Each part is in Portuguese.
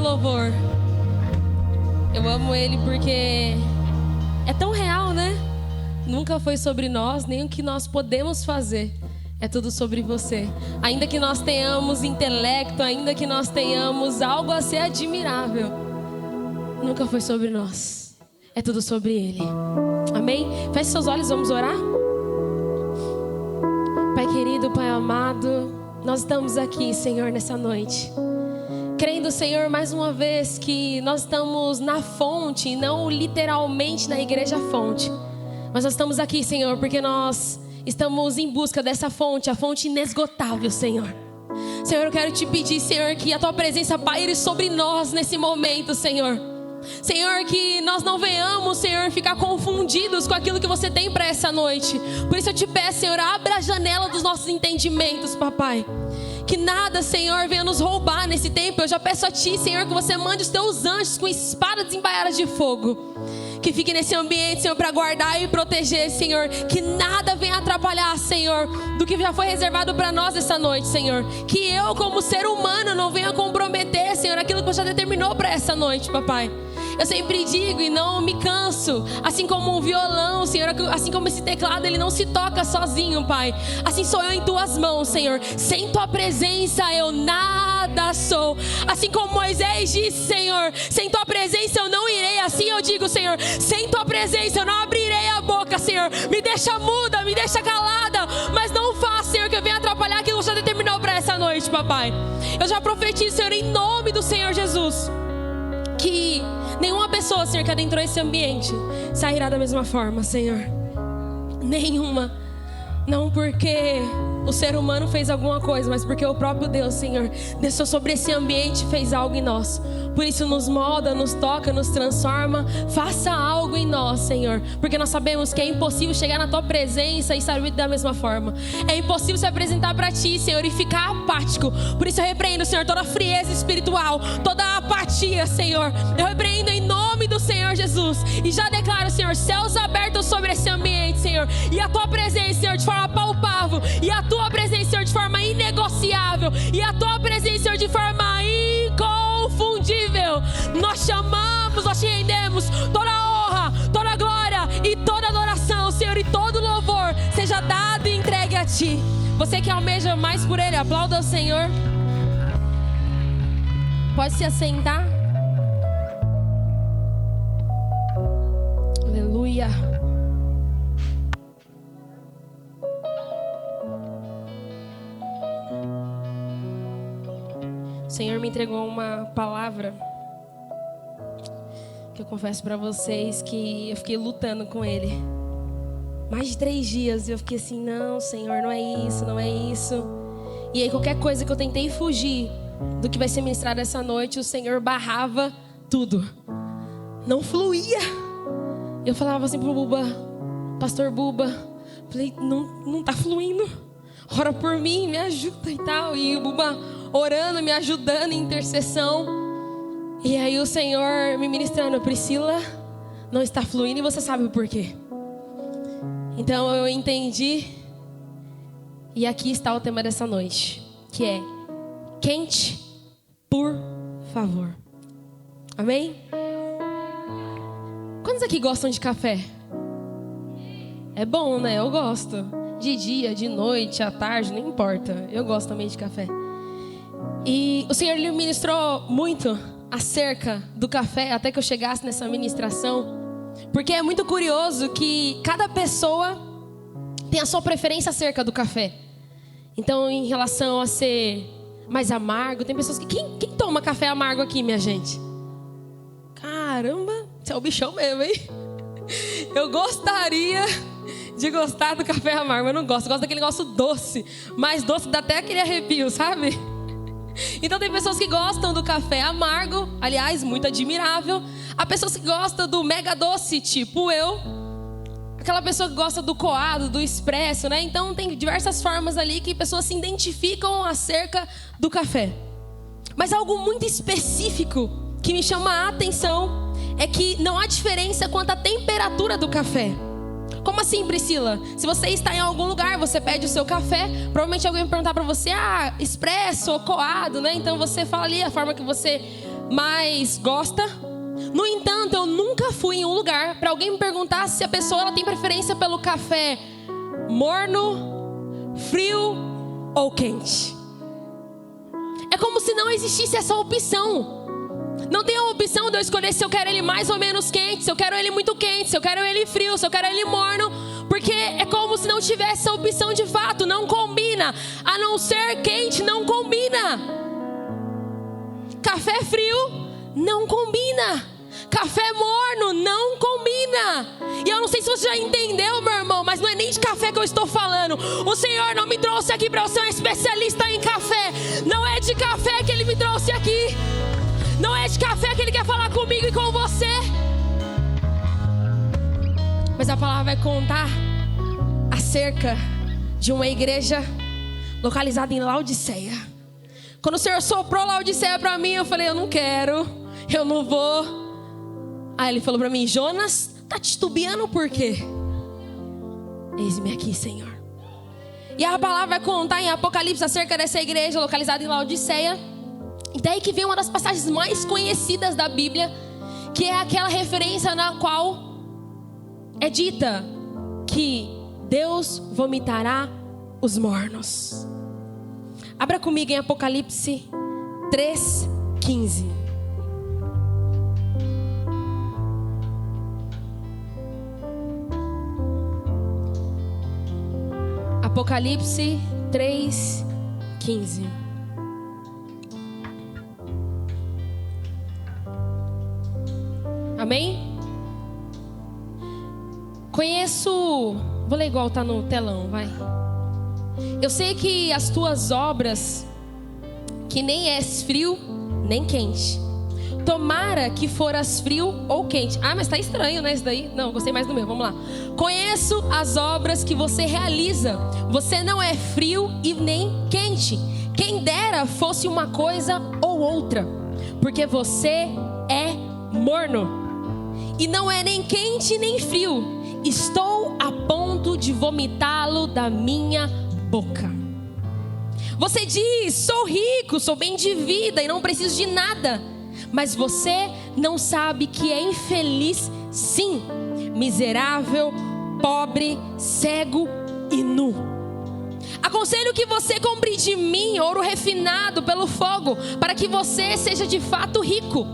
louvor. Eu amo ele porque é tão real, né? Nunca foi sobre nós, nem o que nós podemos fazer. É tudo sobre você. Ainda que nós tenhamos intelecto, ainda que nós tenhamos algo a ser admirável, nunca foi sobre nós. É tudo sobre ele. Amém? Feche seus olhos, vamos orar? Pai querido, Pai amado, nós estamos aqui, Senhor, nessa noite, crendo, Senhor, mais uma vez que nós estamos na fonte, não literalmente na igreja fonte, mas nós estamos aqui, Senhor, porque nós estamos em busca dessa fonte, a fonte inesgotável, Senhor. Senhor, eu quero te pedir, Senhor, que a tua presença paire sobre nós nesse momento, Senhor. Senhor, que nós não venhamos, Senhor, ficar confundidos com aquilo que você tem para essa noite. Por isso eu te peço, Senhor, abra a janela dos nossos entendimentos, papai. Que nada, Senhor, venha nos roubar nesse tempo. Eu já peço a ti, Senhor, que você mande os teus anjos com espadas desembaiadas de fogo, que fique nesse ambiente, Senhor, para guardar e proteger, Senhor. Que nada venha atrapalhar, Senhor, do que já foi reservado para nós essa noite, Senhor. Que eu, como ser humano, não venha comprometer, Senhor, aquilo que você já determinou para essa noite, papai. Eu sempre digo e não me canso, assim como um violão, Senhor, assim como esse teclado, ele não se toca sozinho, Pai. Assim sou eu em tuas mãos, Senhor. Sem tua presença eu nada sou. Assim como Moisés disse, Senhor, sem tua presença eu não irei. Assim eu digo, Senhor, sem tua presença eu não abrirei a boca, Senhor. Me deixa muda, me deixa calada, mas não faça, Senhor, que eu venha atrapalhar aquilo que você determinou para essa noite, papai. Eu já profetizo, Senhor, em nome do Senhor Jesus, que nenhuma pessoa, Senhor, que adentrou esse ambiente sairá da mesma forma, Senhor. Nenhuma. Não porque o ser humano fez alguma coisa, mas porque o próprio Deus, Senhor, desceu sobre esse ambiente e fez algo em nós. Por isso nos molda, nos toca, nos transforma. Faça algo em nós, Senhor, porque nós sabemos que é impossível chegar na tua presença e sair da mesma forma. É impossível se apresentar para ti, Senhor, e ficar apático. Por isso eu repreendo, Senhor, toda a frieza espiritual, toda a apatia, Senhor. Eu repreendo em nome do Senhor Jesus e já declaro, Senhor, céus abertos sobre esse ambiente, Senhor, e a tua presença, Senhor, de forma palpável, e a tua presença, Senhor, de forma inegociável, e a tua presença, Senhor, de forma inconfundível. Nós chamamos, nós te rendemos toda a honra, toda a glória e toda a adoração, Senhor, e todo louvor seja dado e entregue a ti. Você que almeja mais por ele, aplauda o Senhor. Pode se assentar. Aleluia. O Senhor me entregou uma palavra que eu confesso para vocês que eu fiquei lutando com ele mais de 3 dias. Eu fiquei assim, não, Senhor, não é isso, não é isso. E aí qualquer coisa que eu tentei fugir do que vai ser ministrado essa noite, o Senhor barrava tudo. Não fluía. Eu falava assim pro Buba, pastor Buba, falei, não tá fluindo. Ora por mim, me ajuda e tal. E o Buba orando, me ajudando em intercessão. E aí o Senhor me ministrando, Priscila, não está fluindo e você sabe o porquê. Então eu entendi. E aqui está o tema dessa noite, que é quente, por favor. Amém? Quantos aqui gostam de café? É bom, né? Eu gosto. De dia, de noite, à tarde, não importa. Eu gosto também de café. E o Senhor lhe ministrou muito acerca do café, até que eu chegasse nessa ministração. Porque é muito curioso que cada pessoa tem a sua preferência acerca do café. Então, em relação a ser mais amargo, tem pessoas que... Quem toma café amargo aqui, minha gente? Caramba, você é o bichão mesmo, hein? Eu gostaria de gostar do café amargo, mas eu não gosto. Eu gosto daquele negócio doce. Mais doce, dá até aquele arrepio, sabe? Então tem pessoas que gostam do café amargo, aliás, muito admirável. Há pessoas que gostam do mega doce, tipo eu. Aquela pessoa que gosta do coado, do expresso, né? Então tem diversas formas ali que pessoas se identificam acerca do café. Mas algo muito específico que me chama a atenção é que não há diferença quanto à temperatura do café. Como assim, Priscila? Se você está em algum lugar, você pede o seu café, provavelmente alguém vai perguntar para você, expresso ou coado, né? Então você fala ali a forma que você mais gosta. No entanto, eu nunca fui em um lugar para alguém me perguntar se a pessoa ela tem preferência pelo café morno, frio ou quente. É como se não existisse essa opção. Não tem a opção de eu escolher se eu quero ele mais ou menos quente, se eu quero ele muito quente, se eu quero ele frio, se eu quero ele morno. Porque é como se não tivesse essa opção de fato, não combina. A não ser quente, não combina. Café frio, não combina. Café morno, não combina. E eu não sei se você já entendeu, meu irmão, mas não é nem de café que eu estou falando. O Senhor não me trouxe aqui para eu ser um especialista em café. Não é de café que Ele me trouxe aqui. Não é de café que Ele quer falar comigo e com você. Mas a palavra vai contar acerca de uma igreja localizada em Laodiceia. Quando o Senhor soprou Laodiceia para mim, eu falei, eu não quero, eu não vou. Aí Ele falou para mim, Jonas, tá titubeando por quê? Eis-me aqui, Senhor. E a palavra vai contar em Apocalipse acerca dessa igreja localizada em Laodiceia. E daí que vem uma das passagens mais conhecidas da Bíblia, que é aquela referência na qual é dita que Deus vomitará os mornos. Abra comigo em Apocalipse 3:15. Apocalipse 3:15. Amém? Conheço, vou ler igual tá no telão, vai. Eu sei que as tuas obras, que nem és frio, nem quente. Tomara que foras frio ou quente. Mas tá estranho, né, isso daí? Não, gostei mais do meu, vamos lá. Conheço as obras que você realiza. Você não é frio e nem quente. Quem dera fosse uma coisa ou outra. Porque você é morno. E não é nem quente nem frio. Estou a ponto de vomitá-lo da minha boca. Você diz, sou rico, sou bem de vida e não preciso de nada. Mas você não sabe que é infeliz, sim, miserável, pobre, cego e nu. Aconselho que você compre de mim ouro refinado pelo fogo, para que você seja de fato rico.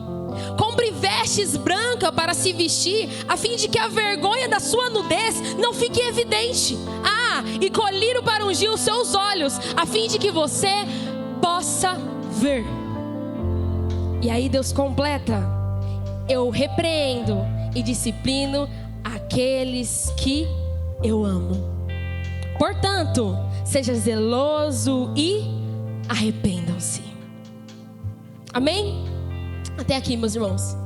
Compre vestes brancas para se vestir, a fim de que a vergonha da sua nudez não fique evidente. E colírio para ungir os seus olhos, a fim de que você possa ver. E aí Deus completa: eu repreendo e disciplino aqueles que eu amo. Portanto, seja zeloso e arrependam-se. Amém? Até aqui, meus irmãos.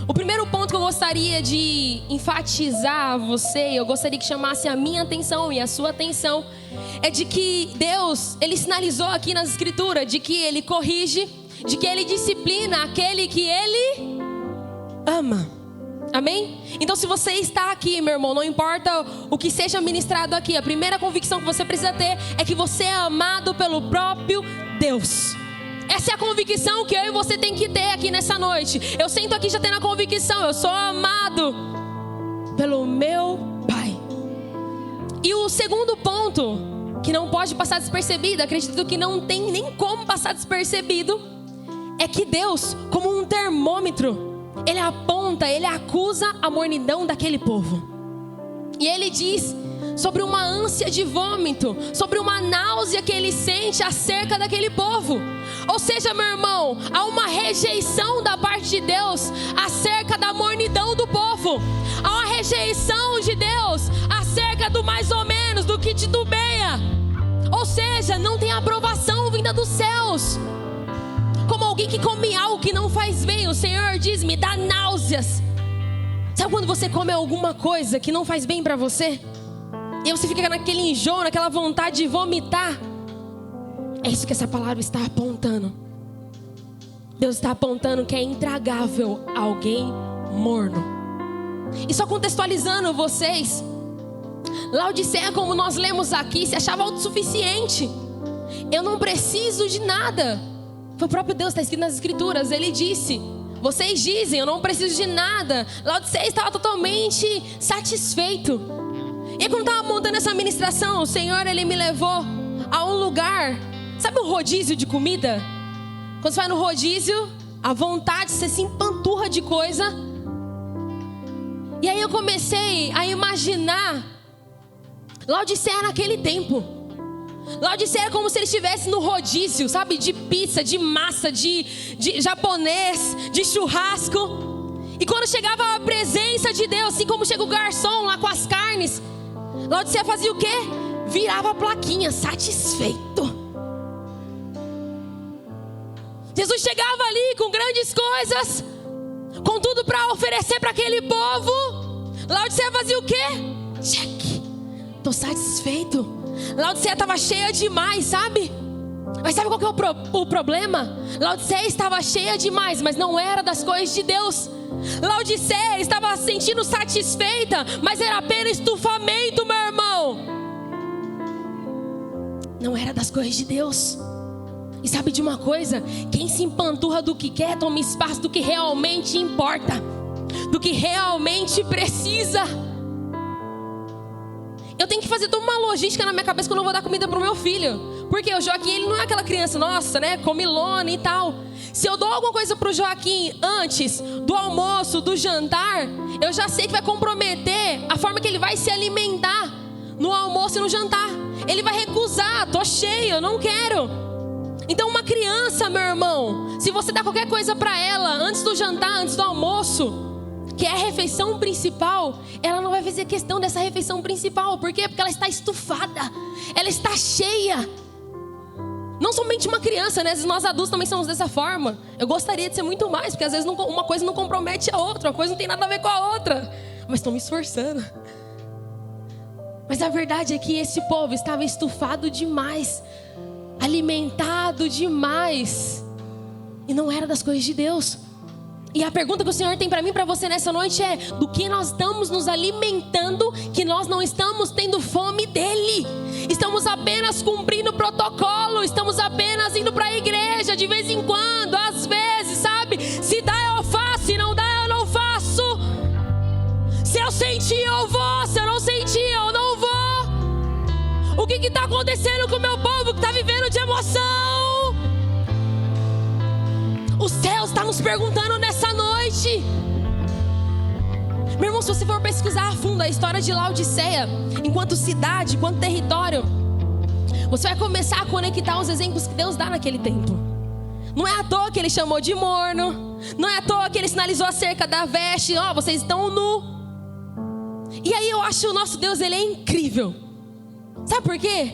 O primeiro ponto que eu gostaria de enfatizar a você, eu gostaria que chamasse a minha atenção e a sua atenção, é de que Deus, Ele sinalizou aqui nas Escrituras, de que Ele corrige, de que Ele disciplina aquele que Ele ama. Amém? Então, se você está aqui, meu irmão, não importa o que seja ministrado aqui, a primeira convicção que você precisa ter é que você é amado pelo próprio Deus. Essa é a convicção que eu e você tem que ter aqui nessa noite. Eu sento aqui já tendo a convicção, eu sou amado pelo meu Pai. E o segundo ponto, que não pode passar despercebido, acredito que não tem nem como passar despercebido, é que Deus, como um termômetro, Ele aponta, Ele acusa a mornidão daquele povo. E Ele diz sobre uma ânsia de vômito, sobre uma náusea que Ele sente acerca daquele povo. Ou seja, meu irmão, há uma rejeição da parte de Deus acerca da mornidão do povo. Há uma rejeição de Deus acerca do mais ou menos, do que titubeia. Ou seja, não tem aprovação vinda dos céus. Como alguém que come algo que não faz bem, o Senhor diz, me dá náuseas. Sabe quando você come alguma coisa que não faz bem para você? E você fica naquele enjoo, naquela vontade de vomitar. É isso que essa palavra está apontando. Deus está apontando que é intragável alguém morno. E só contextualizando vocês, Laodiceia, como nós lemos aqui, se achava autossuficiente. Eu não preciso de nada. Foi o próprio Deus, está escrito nas Escrituras. Ele disse: vocês dizem, eu não preciso de nada. Laodiceia estava totalmente satisfeito. E quando eu estava montando essa ministração, o Senhor, Ele me levou a um lugar. Sabe um rodízio de comida? Quando você vai no rodízio, a vontade, você se empanturra de coisa. E aí eu comecei a imaginar Laodiceia naquele tempo. Laodiceia era como se ele estivesse no rodízio, sabe? De pizza, de massa, de japonês, de churrasco. E quando chegava a presença de Deus, assim como chega o garçom lá com as carnes, Laodiceia fazia o quê? Virava a plaquinha, satisfeito. Jesus chegava ali com grandes coisas, com tudo para oferecer para aquele povo. Laodiceia fazia o quê? Check, estou satisfeito. Laodiceia estava cheia demais, sabe? Mas sabe qual que é o problema? Laodiceia estava cheia demais, mas não era das coisas de Deus. Laodiceia estava se sentindo satisfeita, mas era apenas estufamento, meu irmão. Não era das coisas de Deus. E sabe de uma coisa? Quem se empanturra do que quer, toma espaço do que realmente importa, do que realmente precisa. Eu tenho que fazer toda uma logística na minha cabeça quando eu vou dar comida pro meu filho. Porque o Joaquim, ele não é aquela criança, nossa, né, comilona e tal. Se eu dou alguma coisa pro Joaquim antes do almoço, do jantar, eu já sei que vai comprometer a forma que ele vai se alimentar no almoço e no jantar. Ele vai recusar: tô cheio, eu não quero. Então uma criança, meu irmão, se você dá qualquer coisa para ela antes do jantar, antes do almoço, que é a refeição principal, ela não vai fazer questão dessa refeição principal. Por quê? Porque ela está estufada, ela está cheia. Não somente uma criança, né? Às vezes nós adultos também somos dessa forma. Eu gostaria de ser muito mais, porque às vezes uma coisa não compromete a outra, uma coisa não tem nada a ver com a outra. Mas estou me esforçando. Mas a verdade é que esse povo estava estufado demais, alimentado demais, e não era das coisas de Deus. E a pergunta que o Senhor tem para mim e para você nessa noite é: do que nós estamos nos alimentando que nós não estamos tendo fome dele? Estamos apenas cumprindo o protocolo, estamos apenas indo para a igreja de vez em quando, às vezes, sabe? Se dá eu faço, se não dá eu não faço. Se eu sentir eu vou, se eu não sentir eu não vou. O que está acontecendo com o meu povo que está vivendo de emoção? O céu está nos perguntando nessa noite. Meu irmão, se você for pesquisar a fundo a história de Laodiceia, enquanto cidade, enquanto território, você vai começar a conectar os exemplos que Deus dá naquele tempo. Não é à toa que ele chamou de morno, não é à toa que ele sinalizou acerca da veste: ó, vocês estão nu. E aí eu acho o nosso Deus, ele é incrível. Sabe por quê?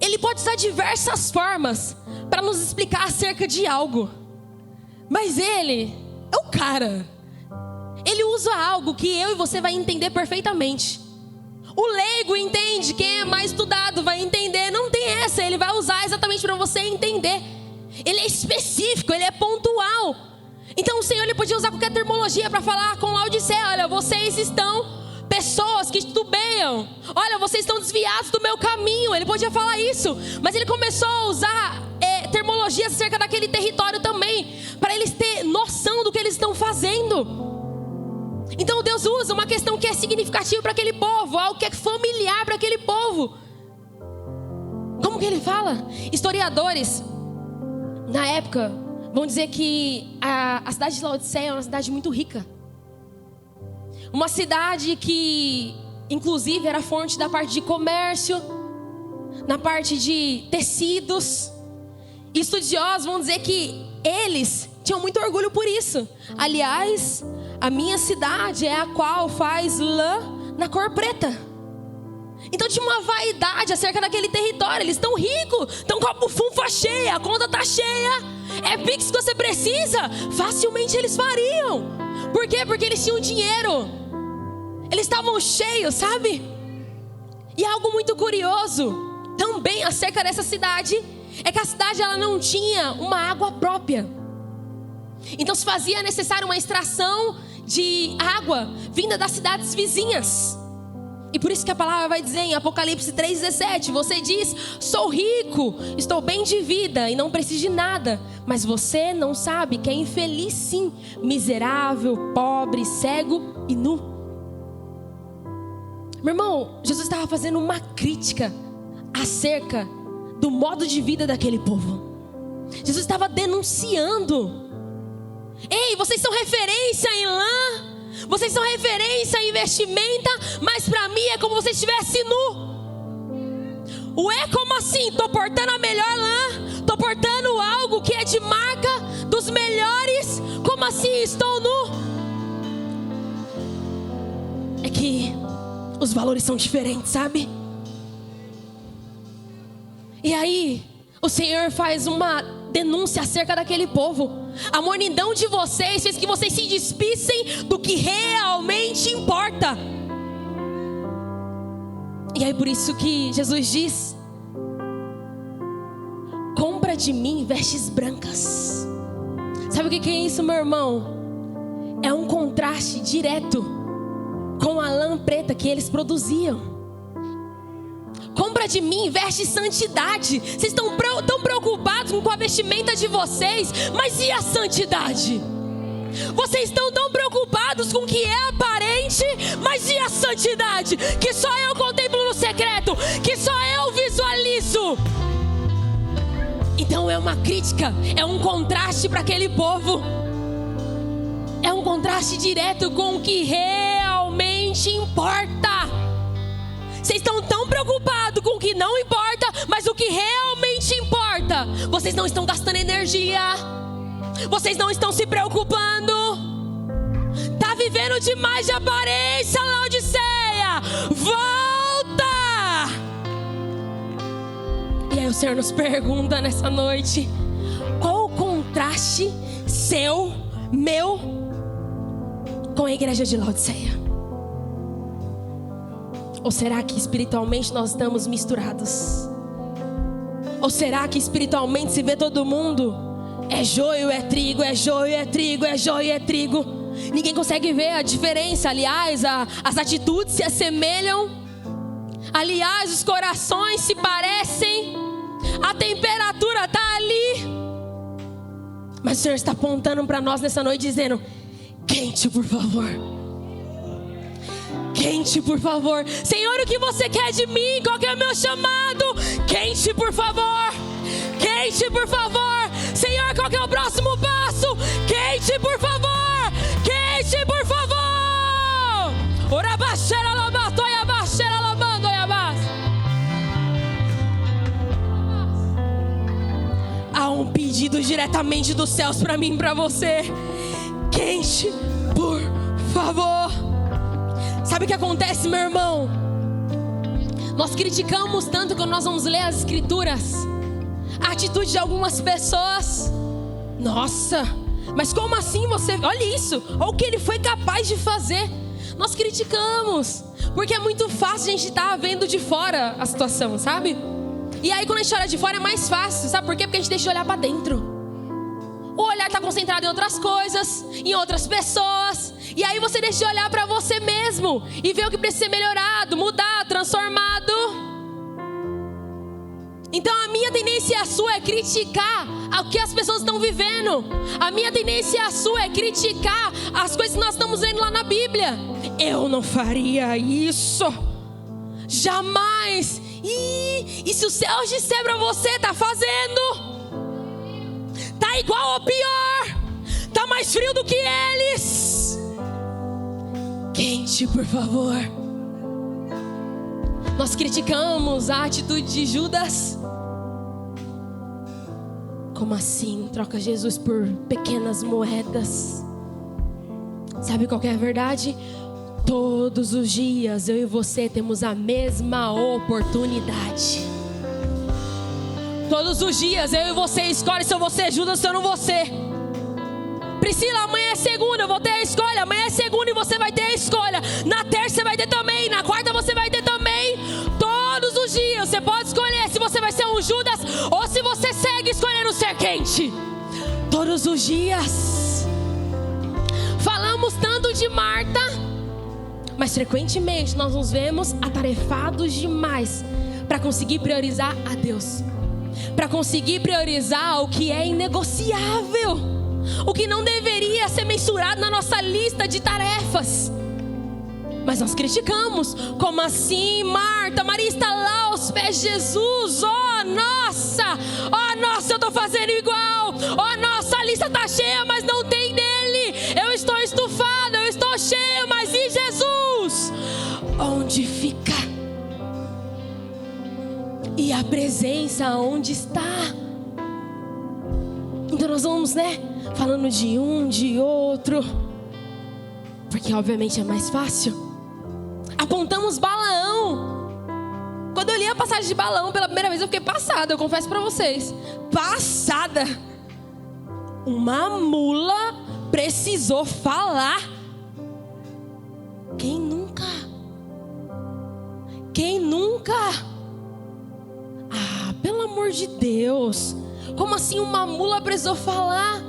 Ele pode usar diversas formas para nos explicar acerca de algo. Mas ele é o cara. Ele usa algo que eu e você vai entender perfeitamente. O leigo entende, quem é mais estudado vai entender. Não tem essa, ele vai usar exatamente para você entender. Ele é específico, ele é pontual. Então o Senhor, ele podia usar qualquer terminologia para falar com Laodiceia: olha, vocês estão pessoas que titubeiam, olha, vocês estão desviados do meu caminho. Ele podia falar isso, mas ele começou a usar terminologias acerca daquele território também, para eles terem noção do que eles estão fazendo. Então Deus usa uma questão que é significativa para aquele povo, algo que é familiar para aquele povo. Como que ele fala? Historiadores na época vão dizer que a cidade de Laodiceia é uma cidade muito rica, uma cidade que inclusive era fonte da parte de comércio, na parte de tecidos. Estudiosos vão dizer que eles tinham muito orgulho por isso. Aliás, a minha cidade é a qual faz lã na cor preta. Então tinha uma vaidade acerca daquele território. Eles estão ricos, estão com a bufunfa cheia, a conta está cheia. É Pix que você precisa, facilmente eles fariam. Por quê? Porque eles tinham dinheiro, eles estavam cheios, sabe? E algo muito curioso também acerca dessa cidade é que a cidade, ela não tinha uma água própria. Então se fazia necessário uma extração de água vinda das cidades vizinhas. E por isso que a palavra vai dizer em Apocalipse 3,17, você diz, sou rico, estou bem de vida e não preciso de nada. Mas você não sabe que é infeliz sim, miserável, pobre, cego e nu. Meu irmão, Jesus estava fazendo uma crítica acerca do modo de vida daquele povo. Jesus estava denunciando. Ei, vocês são referência em lã, vocês são referência em vestimenta, mas para mim é como se você estivesse nu. Ué, como assim? Estou portando a melhor lã, estou portando algo que é de marca dos melhores, como assim estou nu? É que os valores são diferentes, sabe? E aí, o Senhor faz uma denúncia acerca daquele povo. A mornidão de vocês fez que vocês se despissem do que realmente importa. E aí por isso que Jesus diz: compra de mim vestes brancas. Sabe o que é isso, meu irmão? É um contraste direto com a lã preta que eles produziam. Compra de mim, veste santidade. Vocês estão tão preocupados com a vestimenta de vocês, mas e a santidade? Vocês estão tão preocupados com o que é aparente, mas e a santidade? Que só eu contemplo no secreto, que só eu visualizo. Então é uma crítica, é um contraste para aquele povo. É um contraste direto com o que realmente importa. Vocês estão tão preocupados com o que não importa, mas o que realmente importa, vocês não estão gastando energia, vocês não estão se preocupando. Tá vivendo demais de aparência, Laodiceia. Volta! E aí o Senhor nos pergunta nessa noite: qual o contraste seu, meu, com a igreja de Laodiceia? Ou será que espiritualmente nós estamos misturados? Ou será que espiritualmente se vê todo mundo é joio, é trigo, é joio, é trigo, é joio, é trigo? Ninguém consegue ver a diferença. Aliás, as atitudes se assemelham. Aliás, os corações se parecem. A temperatura está ali. Mas o Senhor está apontando para nós nessa noite dizendo: quente, por favor. Quente, por favor. Senhor, o que você quer de mim? Qual que é o meu chamado? Quente, por favor. Quente, por favor. Senhor, qual que é o próximo passo? Quente, por favor. Quente, por favor. Ora baixera lambatoia, baixera lambandoia bas. Há um pedido diretamente dos céus para mim e para você. Quente, por favor. Sabe o que acontece, meu irmão? Nós criticamos tanto quando nós vamos ler as escrituras a atitude de algumas pessoas. Nossa, mas como assim você... Olha isso, olha o que ele foi capaz de fazer. Nós criticamos porque é muito fácil a gente estar vendo de fora a situação, sabe? E aí quando a gente olha de fora é mais fácil. Sabe por quê? Porque a gente deixa de olhar para dentro. O olhar está concentrado em outras coisas, em outras pessoas. E aí você deixa de olhar para você mesmo e ver o que precisa ser melhorado, mudado, transformado. Então a minha tendência e a sua é criticar o que as pessoas estão vivendo. A minha tendência e a sua é criticar as coisas que nós estamos lendo lá na Bíblia. Eu não faria isso. Jamais. E se o céu disser para você, está fazendo. Tá igual ou pior. Tá mais frio do que eles. Quente, por favor. Nós criticamos a atitude de Judas. Como assim? Troca Jesus por pequenas moedas. Sabe qual que é a verdade? Todos os dias eu e você temos a mesma oportunidade. Todos os dias eu e você escolhe se eu vou ser Judas ou se eu não vou ser. Priscila, amanhã é segunda, eu vou ter a escolha. Amanhã é segunda e você vai ter a escolha. Na terça você vai ter também, na quarta você vai ter também. Todos os dias você pode escolher se você vai ser um Judas ou se você segue escolhendo ser quente. Todos os dias. Falamos tanto de Marta, Mas frequentemente nós nos vemos atarefados demais para conseguir priorizar a Deus, para conseguir priorizar o que é inegociável, o que não deveria ser mensurado na nossa lista de tarefas. Mas nós criticamos. Como assim, Marta? Maria está lá aos pés de Jesus. Oh nossa, eu estou fazendo igual. Oh nossa, a lista está cheia, mas não tem nele. Eu estou estufada, eu estou cheia, mas e Jesus? Onde fica? E a presença onde está? Então nós vamos, falando de um, de outro, porque obviamente é mais fácil. Apontamos Balaão. Quando eu li a passagem de Balaão pela primeira vez, eu fiquei passada, eu confesso para vocês. Passada. Uma mula precisou falar. Quem nunca? Quem nunca? Ah, pelo amor de Deus. Como assim uma mula precisou falar?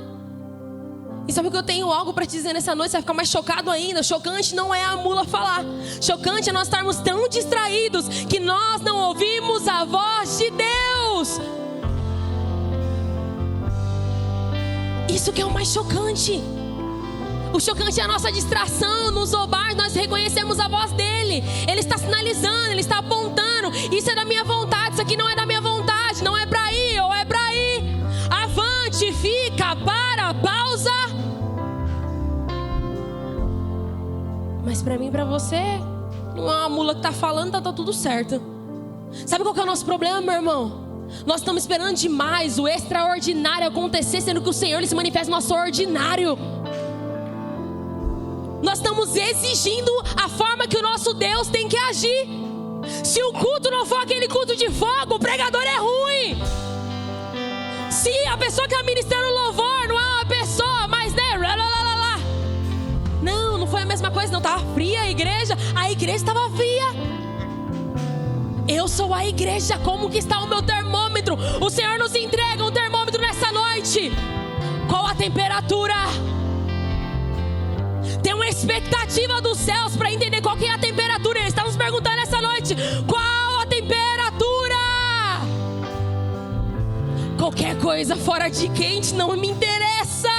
E sabe que eu tenho algo para te dizer nessa noite? Você vai ficar mais chocado ainda. Chocante não é a mula falar. Chocante é nós estarmos tão distraídos que nós não ouvimos a voz de Deus. Isso que é o mais chocante. O chocante é a nossa distração. Nos obar nós reconhecemos a voz dele. Ele está sinalizando, ele está apontando. Isso é da minha vontade, isso aqui não é da minha vontade. Não é para ir ou é para ir. Avante, fica, para, pausa. Mas para mim e para você, não é uma mula que está falando, tá tudo certo. Sabe qual que é o nosso problema, meu irmão? Nós estamos esperando demais o extraordinário acontecer, sendo que o Senhor ele se manifesta no nosso ordinário. Nós estamos exigindo a forma que o nosso Deus tem que agir. Se o culto não for aquele culto de fogo, o pregador é ruim. Se a pessoa que está ministrando louvor não é uma pessoa, mas não foi a mesma coisa, não estava fria a igreja estava fria. Eu sou a igreja, como que está o meu termômetro? O Senhor nos entrega um termômetro nessa noite. Qual a temperatura? Tem uma expectativa dos céus para entender qual que é a temperatura. Ele está nos perguntando nessa noite: qual a temperatura? Qualquer coisa fora de quente não me interessa.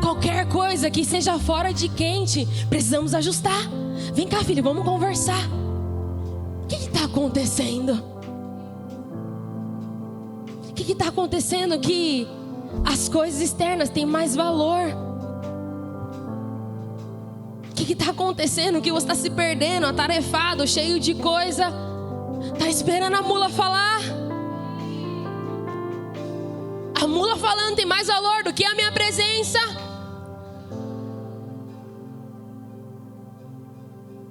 Qualquer coisa que seja fora de quente, precisamos ajustar. Vem cá, filho, vamos conversar. O que está acontecendo? O que está acontecendo que as coisas externas têm mais valor? O que está acontecendo que você está se perdendo, atarefado, cheio de coisa? Está esperando a mula falar? A mula falando tem mais valor do que a minha presença?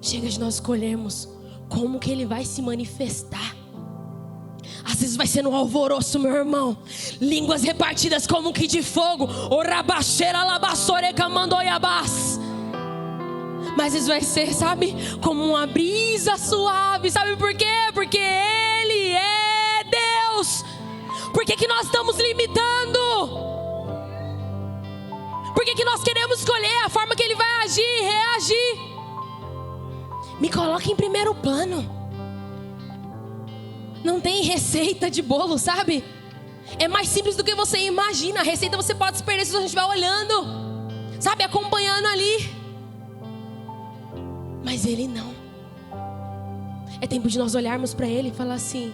Chega de nós escolhermos como que ele vai se manifestar. Às vezes vai ser no alvoroço, meu irmão. Línguas repartidas como que de fogo. Mas às vezes vai ser, sabe, como uma brisa suave. Sabe por quê? Porque ele é Deus. Por que nós estamos limitando? Por que nós queremos escolher a forma que ele vai agir e reagir? Me coloca em primeiro plano. Não tem receita de bolo, sabe? É mais simples do que você imagina. A receita você pode se perder se você estiver olhando, sabe, acompanhando ali. Mas ele não. É tempo de nós olharmos para ele e falar assim: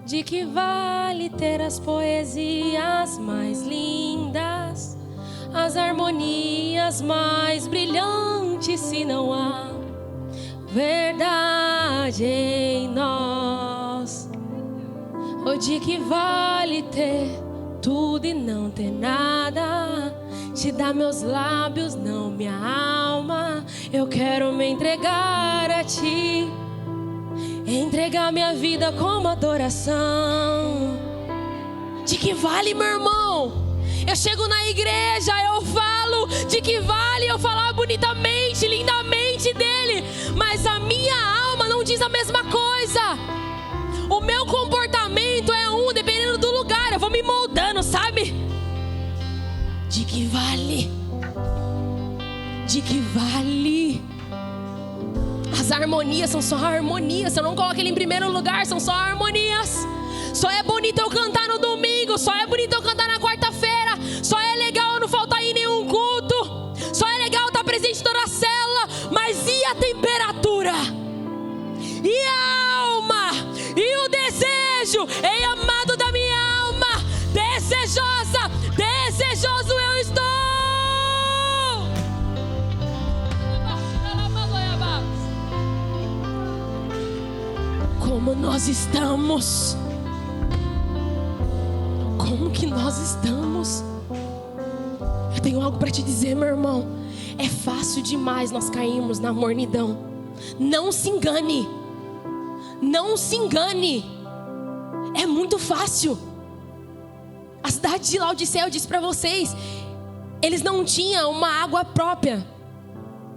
de que vale ter as poesias mais lindas, as harmonias mais brilhantes, se não há verdade em nós? Ou de que vale ter tudo e não ter nada? Te dá meus lábios, não minha alma. Eu quero me entregar a ti, entregar minha vida como adoração. De que vale, meu irmão? Eu chego na igreja, eu falo de que vale eu falar bonitamente, lindamente dele, mas a minha alma não diz a mesma coisa. O meu comportamento é dependendo do lugar, eu vou me moldando, sabe? De que vale? de que vale. As harmonias são só harmonias. Se eu não coloco ele em primeiro lugar, são só harmonias. Só é bonito eu cantar no domingo, só é bonito eu cantar na quarta-feira, só é legal eu não faltar em nenhum culto, só é legal estar presente em toda a célula. Mas e a temperatura? E a alma? E o desejo? Ei, amado da minha alma, desejosa, desejoso eu estou. Como nós estamos? Como que nós estamos? Eu tenho algo para te dizer, meu irmão. É fácil demais nós cairmos na mornidão. Não se engane. Não se engane. É muito fácil. A cidade de Laodiceia, eu disse para vocês, eles não tinham uma água própria.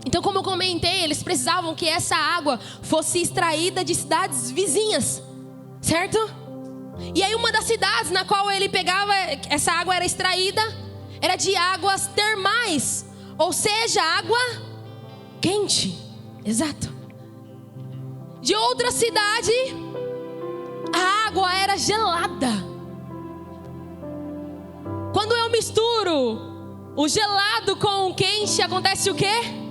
Então, como eu comentei, eles precisavam que essa água fosse extraída de cidades vizinhas, certo? E aí uma das cidades na qual ele pegava, essa água era extraída, era de águas termais, ou seja, água quente. Exato. De outra cidade, a água era gelada. Quando eu misturo o gelado com o quente, acontece o quê?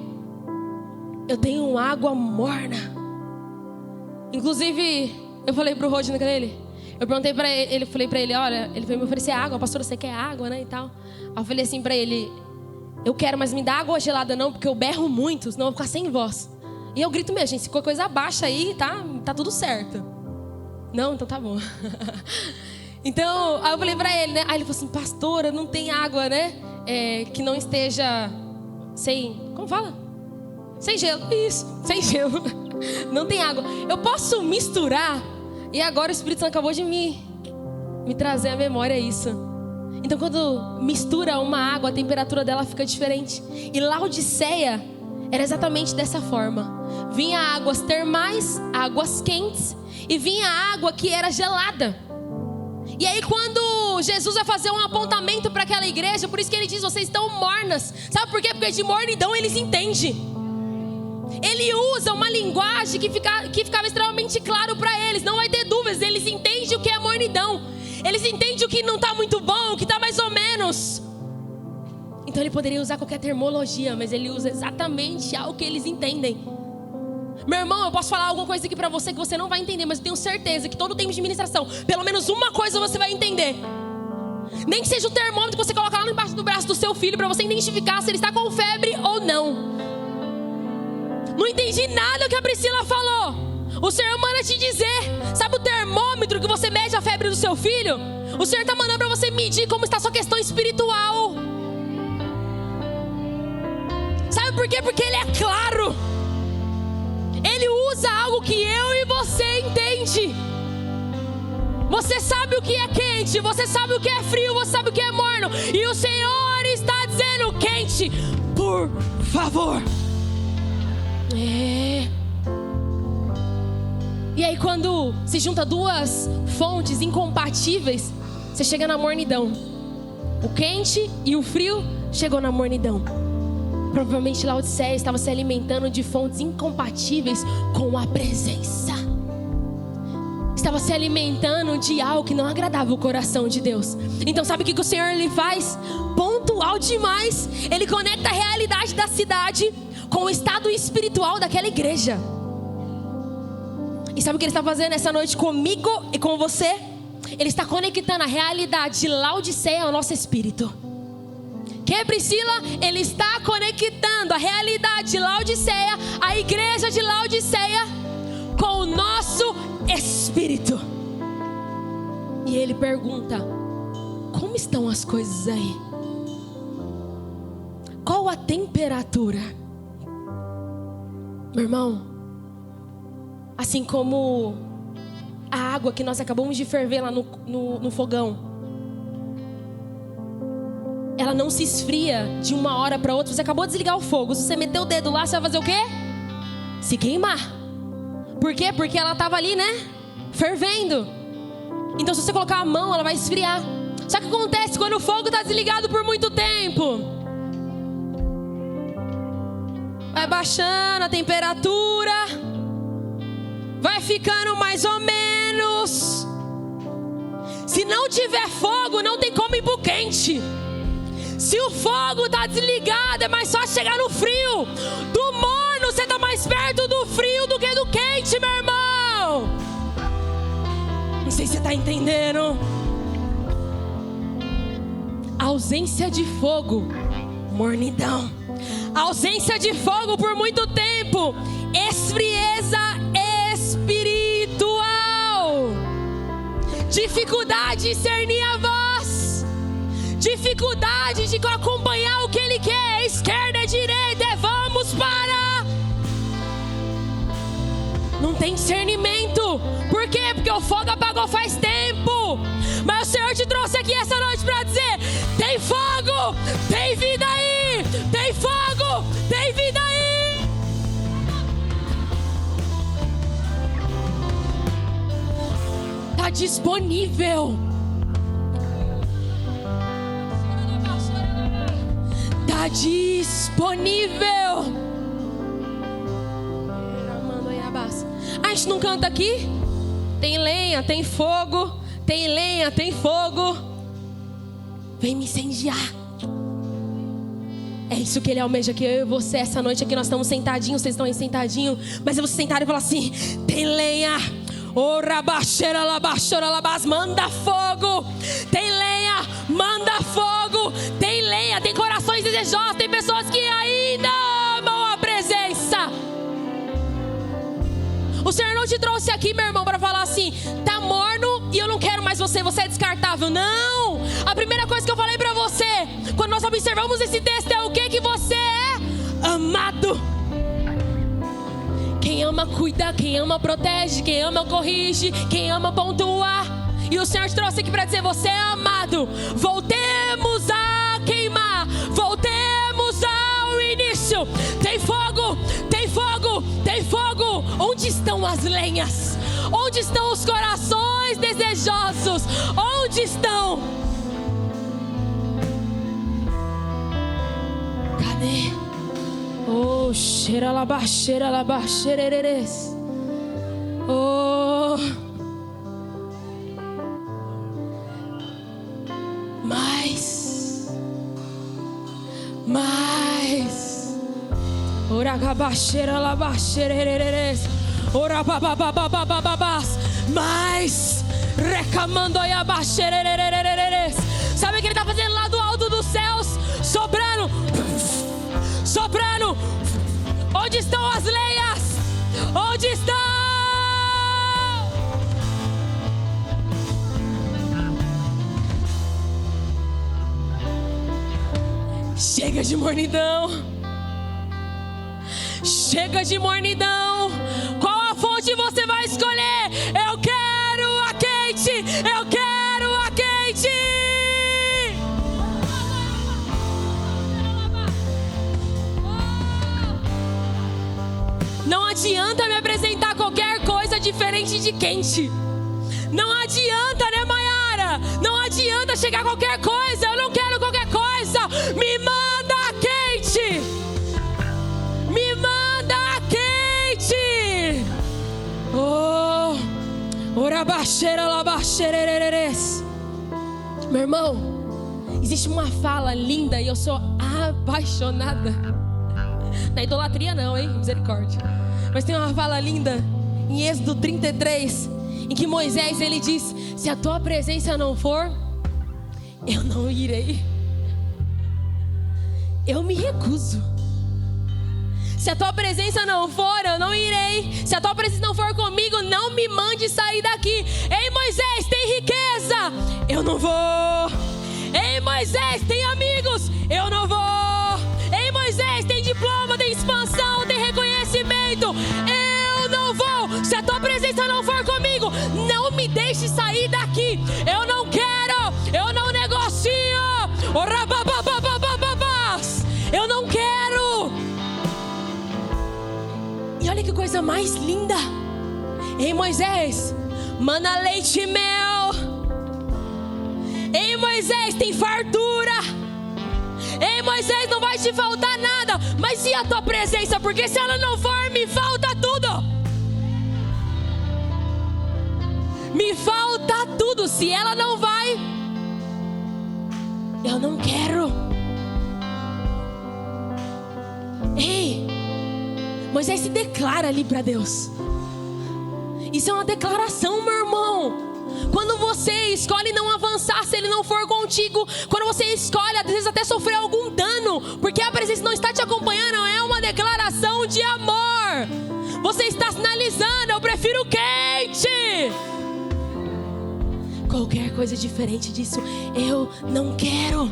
Eu tenho água morna. Inclusive, eu falei pro Rodney com ele. Eu perguntei pra ele, falei pra ele, olha, ele veio me oferecer água, pastor, você quer água, né, e tal. Aí eu falei assim pra ele, eu quero, mas me dá água gelada não, porque eu berro muito, senão eu vou ficar sem voz. E eu grito mesmo, gente, se qualquer coisa baixa aí, tá tudo certo. Não, então tá bom. Então, aí eu falei pra ele, né, aí ele falou assim, pastora, não tem água, né, que não esteja sem, como fala? Sem gelo, isso, sem gelo. Não tem água. Eu posso misturar? E agora o Espírito Santo acabou de me trazer à memória isso. Então quando mistura uma água, a temperatura dela fica diferente. E Laodiceia era exatamente dessa forma. Vinha águas termais, águas quentes, e vinha água que era gelada. E aí quando Jesus vai fazer um apontamento para aquela igreja, por isso que ele diz, vocês estão mornas. Sabe por quê? Porque de mornidão eles entendem. Ele usa uma linguagem que ficava extremamente claro para eles. Não vai ter dúvidas, eles entendem o que é mornidão. Eles entendem o que não está muito bom, o que está mais ou menos. Então ele poderia usar qualquer termologia, mas ele usa exatamente algo que eles entendem. Meu irmão, eu posso falar alguma coisa aqui para você que você não vai entender, mas eu tenho certeza que todo tempo de ministração, pelo menos uma coisa você vai entender. Nem que seja o termômetro que você coloca lá embaixo do braço do seu filho, para você identificar se ele está com febre ou não. Não entendi nada que a Priscila falou. O Senhor manda te dizer. Sabe o termômetro que você mede a febre do seu filho? O Senhor está mandando para você medir como está a sua questão espiritual. Sabe por quê? Porque Ele é claro. Ele usa algo que eu e você entende. Você sabe o que é quente, você sabe o que é frio, você sabe o que é morno. E o Senhor está dizendo quente, por favor. E aí quando se junta duas fontes incompatíveis, você chega na mornidão. O quente e o frio chegou na mornidão. Provavelmente Laodiceia estava se alimentando de fontes incompatíveis com a presença. Estava se alimentando de algo que não agradava o coração de Deus. Então sabe o que o Senhor lhe faz? Pontual demais. Ele conecta a realidade da cidade com o estado espiritual daquela igreja. E sabe o que ele está fazendo essa noite comigo e com você? Ele está conectando a realidade de Laodiceia ao nosso espírito. Que Priscila? Ele está conectando a realidade de Laodiceia, a igreja de Laodiceia, com o nosso espírito. E ele pergunta: como estão as coisas aí? Qual a temperatura? Meu irmão, assim como a água que nós acabamos de ferver lá no fogão, ela não se esfria de uma hora para outra. Você acabou de desligar o fogo, se você meter o dedo lá, você vai fazer o quê? Se queimar. Por quê? Porque ela estava ali, né? Fervendo. Então se você colocar a mão, ela vai esfriar. Só que acontece quando o fogo está desligado por muito tempo. vai baixando a temperatura, vai ficando mais ou menos. Se não tiver fogo, não tem como ir pro quente. Se o fogo tá desligado, é mais fácil chegar no frio. Do morno, você tá mais perto do frio do que do quente, meu irmão. Não sei se você tá entendendo. Ausência de fogo, mornidão. Ausência de fogo por muito tempo, esfrieza espiritual. Dificuldade de discernir a voz, dificuldade de acompanhar o que Ele quer. Esquerda, é direita, é vamos para. Não tem discernimento. Por quê? Porque o fogo apagou faz tempo. Mas o Senhor te trouxe aqui essa noite para dizer: tem fogo, tem vida aí. Tem fogo, tem vida aí. Está disponível. Está disponível. A gente não canta aqui? Tem lenha, tem fogo. Tem lenha, tem fogo. Vem me incendiar. É isso que Ele almeja, que eu e você essa noite aqui nós estamos sentadinhos, vocês estão aí sentadinhos, mas eu vou sentar e falar assim: tem lenha, manda fogo. Tem lenha, manda fogo. Tem lenha, tem corações desejosos, tem pessoas que ainda amam a presença. O Senhor não te trouxe aqui, meu irmão, para falar assim: tá morno e eu não quero mais você, você é descartável. Não! A primeira coisa que eu falei para você, quando nós observamos esse texto, é o que você é? Amado. Quem ama cuida, quem ama protege, quem ama corrige, quem ama pontua. E o Senhor te trouxe aqui para dizer: você é amado. Voltemos a queimar, voltemos ao início. Tem fogo, tem fogo, tem fogo. Onde estão as lenhas? Onde estão os corações desejosos? Onde estão? Cadê? Oh, xeralabaxerereres. Oh. Mais. Oragabaxeralabaxerereres. Orabababababababas. Mais. Recamandoiabaxererereres. Sabe o que Ele está fazendo lá do alto dos céus? Soprando. Soprando. Onde estão as lenhas? Onde estão? Chega de mornidão. Chega de mornidão. Qual a fonte você vai escolher? Eu quero a quente. Eu quero a quente. Não adianta me apresentar qualquer coisa diferente de quente. Não adianta, né, Maiara? Não adianta chegar qualquer coisa. Eu não quero qualquer coisa. Me manda a quente. Me manda a quente. Oh, orabaxeira, labaxerereres. Meu irmão, existe uma fala linda e eu sou apaixonada. Na idolatria não, hein? Misericórdia. Mas tem uma fala linda em Êxodo 33, em que Moisés, ele diz: se a tua presença não for, eu não irei. Eu me recuso. Se a tua presença não for, eu não irei. Se a tua presença não for comigo, não me mande sair daqui. Ei, Moisés, tem riqueza? Eu não vou. Ei, Moisés, tem amigos? Eu não vou. Ei, Moisés, tem diploma, tem expansão, tem reconhecimento? Eu não vou. Se a tua presença não for comigo, não me deixe sair daqui. Eu não quero. Eu não negocio. Eu não quero. E olha que coisa mais linda. Ei, Moisés, manda leite e mel. Ei, Moisés, tem fartura. Ei, Moisés, não vai vai te faltar nada. Mas e a tua presença? Porque se ela não for, me falta tudo. Me falta tudo. Se ela não vai, eu não quero. Ei, Moisés se declara ali para Deus. Isso é uma declaração, meu irmão. Quando você escolhe não avançar, se Ele não for contigo, quando você escolhe, às vezes até sofrer algum dano, porque a presença não está te acompanhando, é uma declaração de amor. Você está sinalizando: eu prefiro quente. Qualquer coisa diferente disso, eu não quero.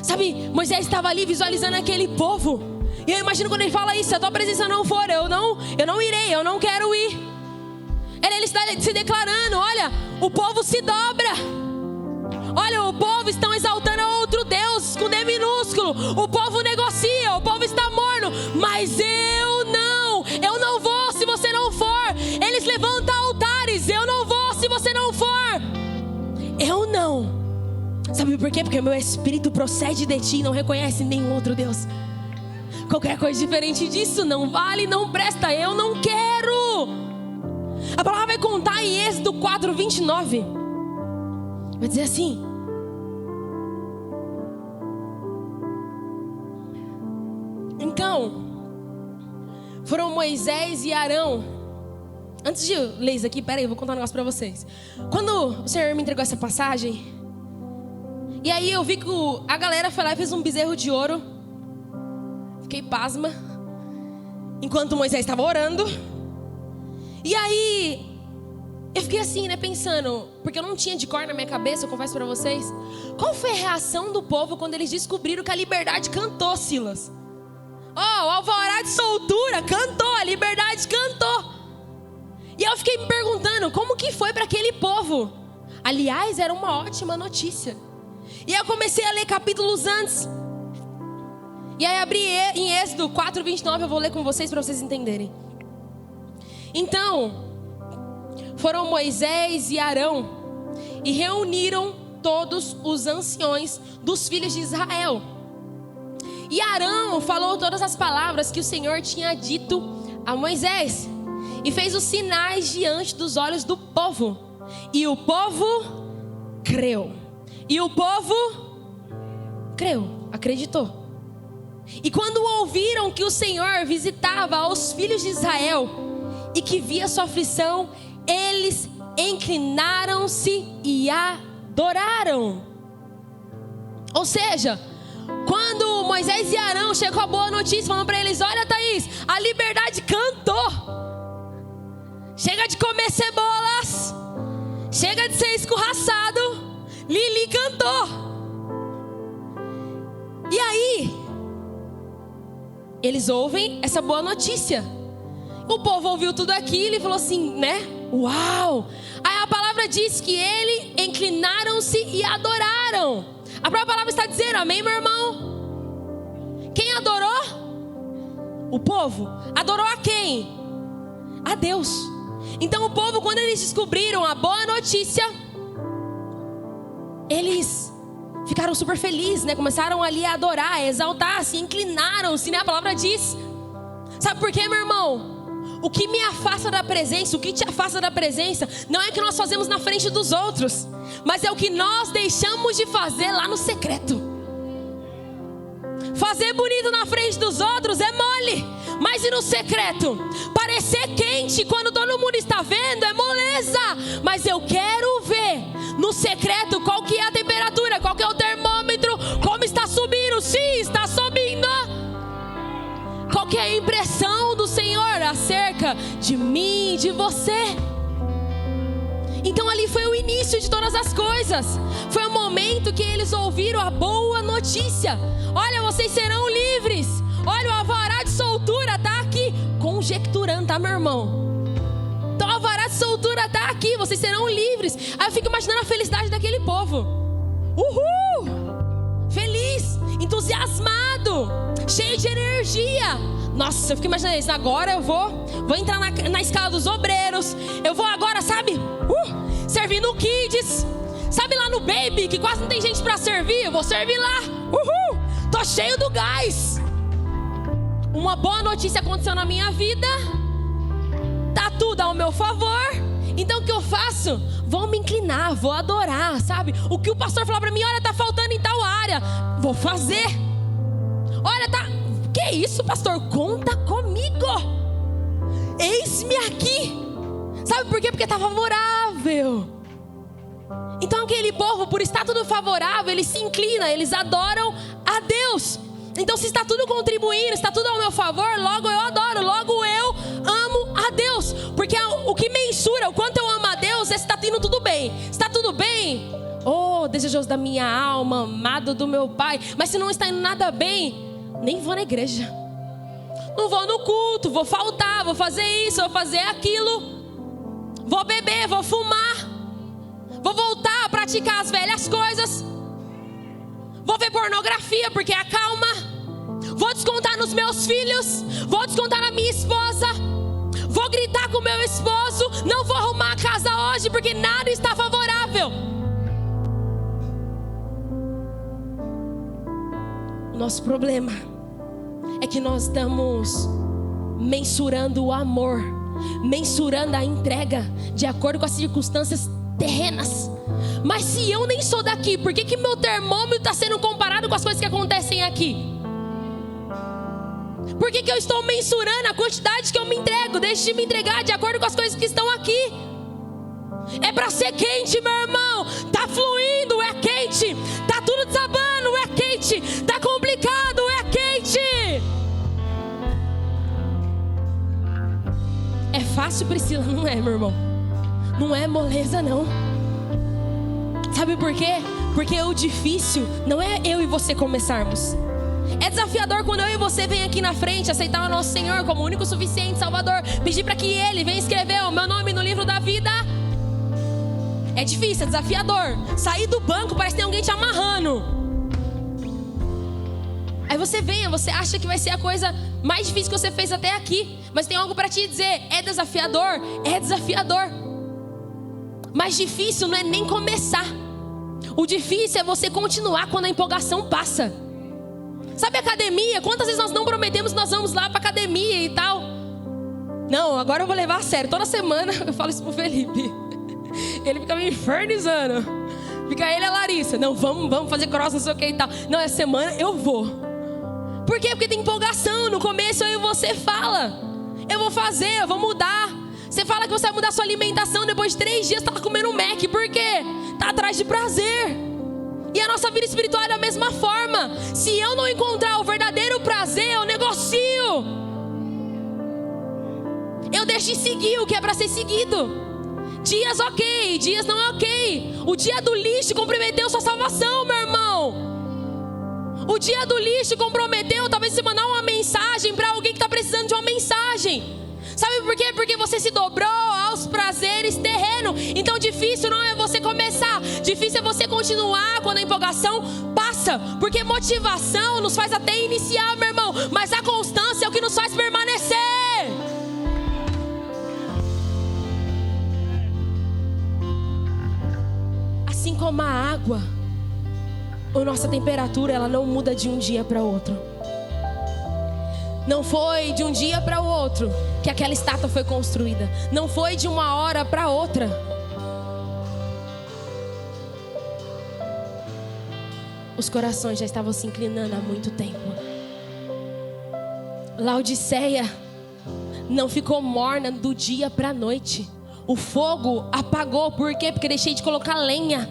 Sabe, Moisés estava ali visualizando aquele povo. E eu imagino quando ele fala isso: se a tua presença não for, eu não irei, eu não quero ir. Ele está se declarando: olha, o povo se dobra. Olha, o povo está exaltando a outro Deus com D minúsculo. O povo negocia, o povo está morno. Mas eu não vou se você não for. Eles levantam altares, eu não vou se você não for. Eu não. Sabe por quê? Porque o meu espírito procede de ti e não reconhece nenhum outro Deus. Qualquer coisa diferente disso não vale, não presta, eu não quero. A palavra vai contar em Êxodo 4:29. Vai dizer assim: então foram Moisés e Arão. Antes de ler isso aqui, peraí, eu vou contar um negócio pra vocês. Quando o Senhor me entregou essa passagem, e aí eu vi que a galera foi lá e fez um bezerro de ouro. Fiquei pasma enquanto Moisés estava orando. E aí eu fiquei assim, né, pensando, porque eu não tinha de cor na minha cabeça, eu confesso pra vocês. Qual foi a reação do povo quando eles descobriram que a liberdade cantou, Silas? O alvará de soltura cantou, a liberdade cantou. E eu fiquei me perguntando, como que foi para aquele povo? Aliás, era uma ótima notícia. E aí eu comecei a ler capítulos antes. E aí abri em Êxodo 4:29, eu vou ler com vocês para vocês entenderem. Então, foram Moisés e Arão e reuniram todos os anciões dos filhos de Israel. E Arão falou todas as palavras que o Senhor tinha dito a Moisés e fez os sinais diante dos olhos do povo. E o povo creu. E o povo creu, acreditou. E quando ouviram que o Senhor visitava aos filhos de Israel e que via sua aflição, eles inclinaram-se e adoraram. Ou seja, quando Moisés e Arão chegou a boa notícia, falando para eles: olha, Thaís, a liberdade cantou. Chega de comer cebolas, chega de ser escorraçado. Lili cantou. E aí eles ouvem essa boa notícia. O povo ouviu tudo aquilo e falou assim, né? Uau! Aí a palavra diz que eles inclinaram-se e adoraram. A própria palavra está dizendo, amém, meu irmão? Quem adorou? O povo. Adorou a quem? A Deus. Então o povo, quando eles descobriram a boa notícia, eles ficaram super felizes, né? Começaram ali a adorar, a exaltar, se inclinaram-se, né? A palavra diz. Sabe por quê, meu irmão? O que me afasta da presença, o que te afasta da presença, não é o que nós fazemos na frente dos outros, mas é o que nós deixamos de fazer lá no secreto. Fazer bonito na frente dos outros é mole, mas e no secreto? Parecer quente quando todo mundo está vendo é moleza, mas eu quero ver no secreto qual que é a temperatura, qual que é o termômetro, como está subindo, sim, está subindo. Qual que é a impressão do Senhor acerca de mim, de você? Então ali foi o início de todas as coisas. Foi o momento que eles ouviram a boa notícia. Olha, vocês serão livres. Olha, o alvará de soltura está aqui. Conjecturando, tá, meu irmão? Então o alvará de soltura está aqui. Vocês serão livres. Aí eu fico imaginando a felicidade daquele povo. Uhul! Feliz, entusiasmado, cheio de energia. Nossa, eu fico imaginando isso. Agora eu vou entrar na escala dos obreiros. Eu vou agora, sabe? Servir no Kids. Sabe lá no Baby, que quase não tem gente pra servir? Eu vou servir lá. Tô tô cheio do gás. Uma boa notícia aconteceu na minha vida, tá tudo ao meu favor. Então o que eu faço? Vou me inclinar, vou adorar, sabe? O que o pastor falou pra mim, olha, tá faltando em tal área, vou fazer. Olha, tá... Que isso, pastor? Conta comigo. Eis-me aqui. Sabe por quê? Porque tá favorável. Então aquele povo, por estar tudo favorável, eles se inclinam, eles adoram a Deus. Então se está tudo contribuindo, está tudo ao meu favor, logo eu adoro, logo eu amo a Deus. Porque o que mensura o quanto eu amo a Deus é se está indo tudo bem. Se está tudo bem, oh, desejoso da minha alma, amado do meu Pai. Mas se não está indo nada bem, nem vou na igreja, não vou no culto, vou faltar, vou fazer isso, vou fazer aquilo, vou beber, vou fumar, vou voltar a praticar as velhas coisas, vou ver pornografia porque acalma, vou descontar nos meus filhos, vou descontar na minha esposa, vou gritar com meu esposo, não vou arrumar a casa hoje porque nada está favorável. O nosso problema é que nós estamos mensurando o amor, mensurando a entrega de acordo com as circunstâncias terrenas. Mas se eu nem sou daqui, por que meu termômetro está sendo comparado com as coisas que acontecem aqui? Por que eu estou mensurando a quantidade que eu me entrego? Deixe de me entregar de acordo com as coisas que estão aqui. É para ser quente, meu irmão. Tá fluindo, é quente. Tá tudo desabando, é quente. Tá complicado, é quente. É fácil, Priscila? Não é, meu irmão. Não é moleza, não. Sabe por quê? Porque o difícil não é eu e você começarmos. É desafiador quando eu e você vem aqui na frente aceitar o nosso Senhor como único, suficiente Salvador, pedir para que Ele venha escrever o meu nome no livro da vida. É difícil, é desafiador. Sair do banco parece que tem alguém te amarrando. Aí você vem, você acha que vai ser a coisa mais difícil que você fez até aqui, mas tem algo para te dizer. É desafiador? É desafiador. Mas difícil não é nem começar. O difícil é você continuar quando a empolgação passa. Sabe a academia? Quantas vezes nós não prometemos que nós vamos lá para academia e tal? Não, agora eu vou levar a sério. Toda semana eu falo isso pro Felipe. Ele fica me infernizando. Fica ele e a Larissa. Não, vamos fazer cross, não sei o que e tal. Não, essa semana eu vou. Por quê? Porque tem empolgação. No começo eu e você fala, eu vou fazer, eu vou mudar. Você fala que você vai mudar sua alimentação, depois de 3 dias tá comendo um Mac. Por quê? Tá atrás de prazer. E a nossa vida espiritual é da mesma forma. Se eu não encontrar o verdadeiro prazer, eu negocio. Eu deixo de seguir o que é para ser seguido. Dias ok, dias não é ok. O dia do lixo comprometeu sua salvação, meu irmão. O dia do lixo comprometeu talvez você mandar uma mensagem para alguém que está precisando de uma mensagem. Sabe por quê? Porque você se dobrou aos prazeres terrenos. Então difícil não é você começar, difícil é você continuar quando a empolgação passa. Porque motivação nos faz até iniciar, meu irmão, mas a constância é o que nos faz permanecer. Assim como a água, a nossa temperatura ela não muda de um dia para outro. Não foi de um dia para o outro que aquela estátua foi construída. Não foi de uma hora para outra. Os corações já estavam se inclinando há muito tempo. Laodiceia não ficou morna do dia para a noite. O fogo apagou. Por quê? Porque deixei de colocar lenha.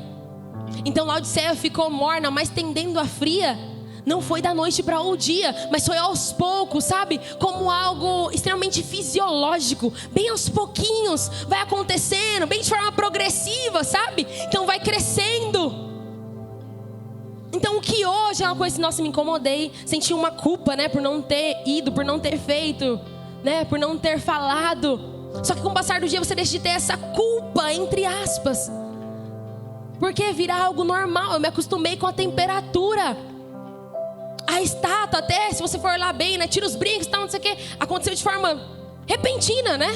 Então Laodiceia ficou morna, mas tendendo a fria. Não foi da noite para o dia, mas foi aos poucos, sabe? Como algo extremamente fisiológico. Bem aos pouquinhos, vai acontecendo, bem de forma progressiva, sabe? Então vai crescendo. Então o que hoje é uma coisa que, nossa, me incomodei. Senti uma culpa, né? Por não ter ido, por não ter feito, né? Por não ter falado. Só que com o passar do dia você deixa de ter essa culpa, entre aspas. Porque virar algo normal. Eu me acostumei com a temperatura. A estátua até, se você for lá bem, né? Tira os brincos e tal, não sei o que. Aconteceu de forma repentina, né?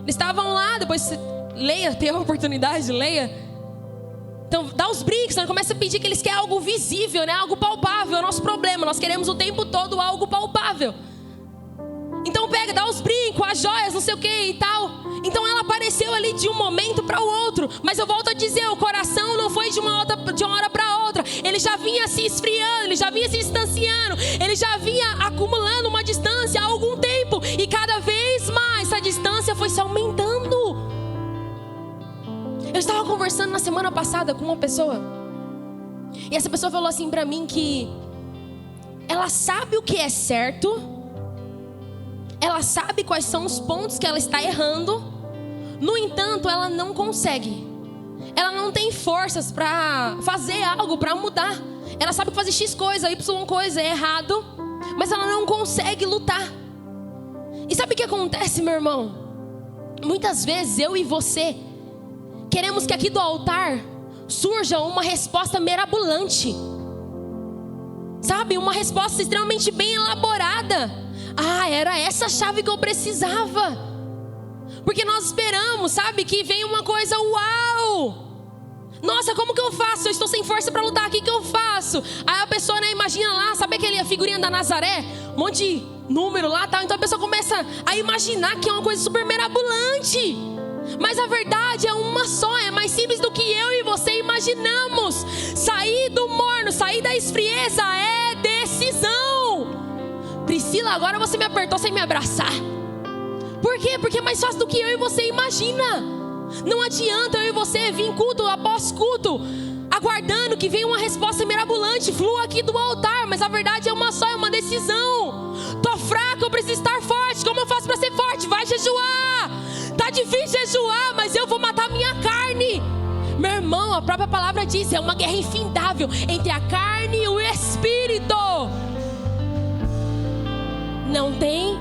Eles estavam lá, depois você leia, tem a oportunidade, leia. Então dá os brincos, né? Começa a pedir que eles querem algo visível, né? Algo palpável, é o nosso problema. Nós nós queremos o tempo todo algo palpável. Então pega, dá os brincos, as joias, não sei o que e tal. Então ela apareceu ali de um momento para o outro. Mas eu volto a dizer, o coração não foi de uma hora para outra. Ele já vinha se esfriando, ele já vinha se distanciando, ele já vinha acumulando uma distância há algum tempo. E cada vez mais essa distância foi se aumentando. Eu estava conversando na semana passada com uma pessoa, e essa pessoa falou assim para mim que ela sabe o que é certo, ela sabe quais são os pontos que ela está errando. No entanto, ela não consegue. Ela não tem forças para fazer algo, para mudar. Ela sabe que fazer X coisa, Y coisa é errado, mas ela não consegue lutar. E sabe o que acontece, meu irmão? Muitas vezes eu e você queremos que aqui do altar surja uma resposta mirabolante. Sabe? Uma resposta extremamente bem elaborada. Ah, era essa chave que eu precisava. Porque nós esperamos, sabe? Que vem uma coisa, uau! Nossa, como que eu faço? Eu estou sem força para lutar, o que eu faço? Aí a pessoa, né, imagina lá, sabe aquela figurinha da Nazaré? Um monte de número lá, tal. Então a pessoa começa a imaginar que é uma coisa super mirabolante. Mas a verdade é uma só, é mais simples do que eu e você imaginamos. Sair do morno, sair da esfrieza é decisão. Priscila, agora você me apertou sem me abraçar. Por quê? Porque é mais fácil do que eu e você imagina. Não adianta eu e você vir culto após culto, aguardando que venha uma resposta mirabolante, flua aqui do altar. Mas a verdade é uma só, é uma decisão. Tô fraco, eu preciso estar forte. Como eu faço para ser forte? Vai jejuar. Tá difícil jejuar, mas eu vou matar minha carne. Meu irmão, a própria palavra diz, é uma guerra infindável entre a carne e o espírito. Não tem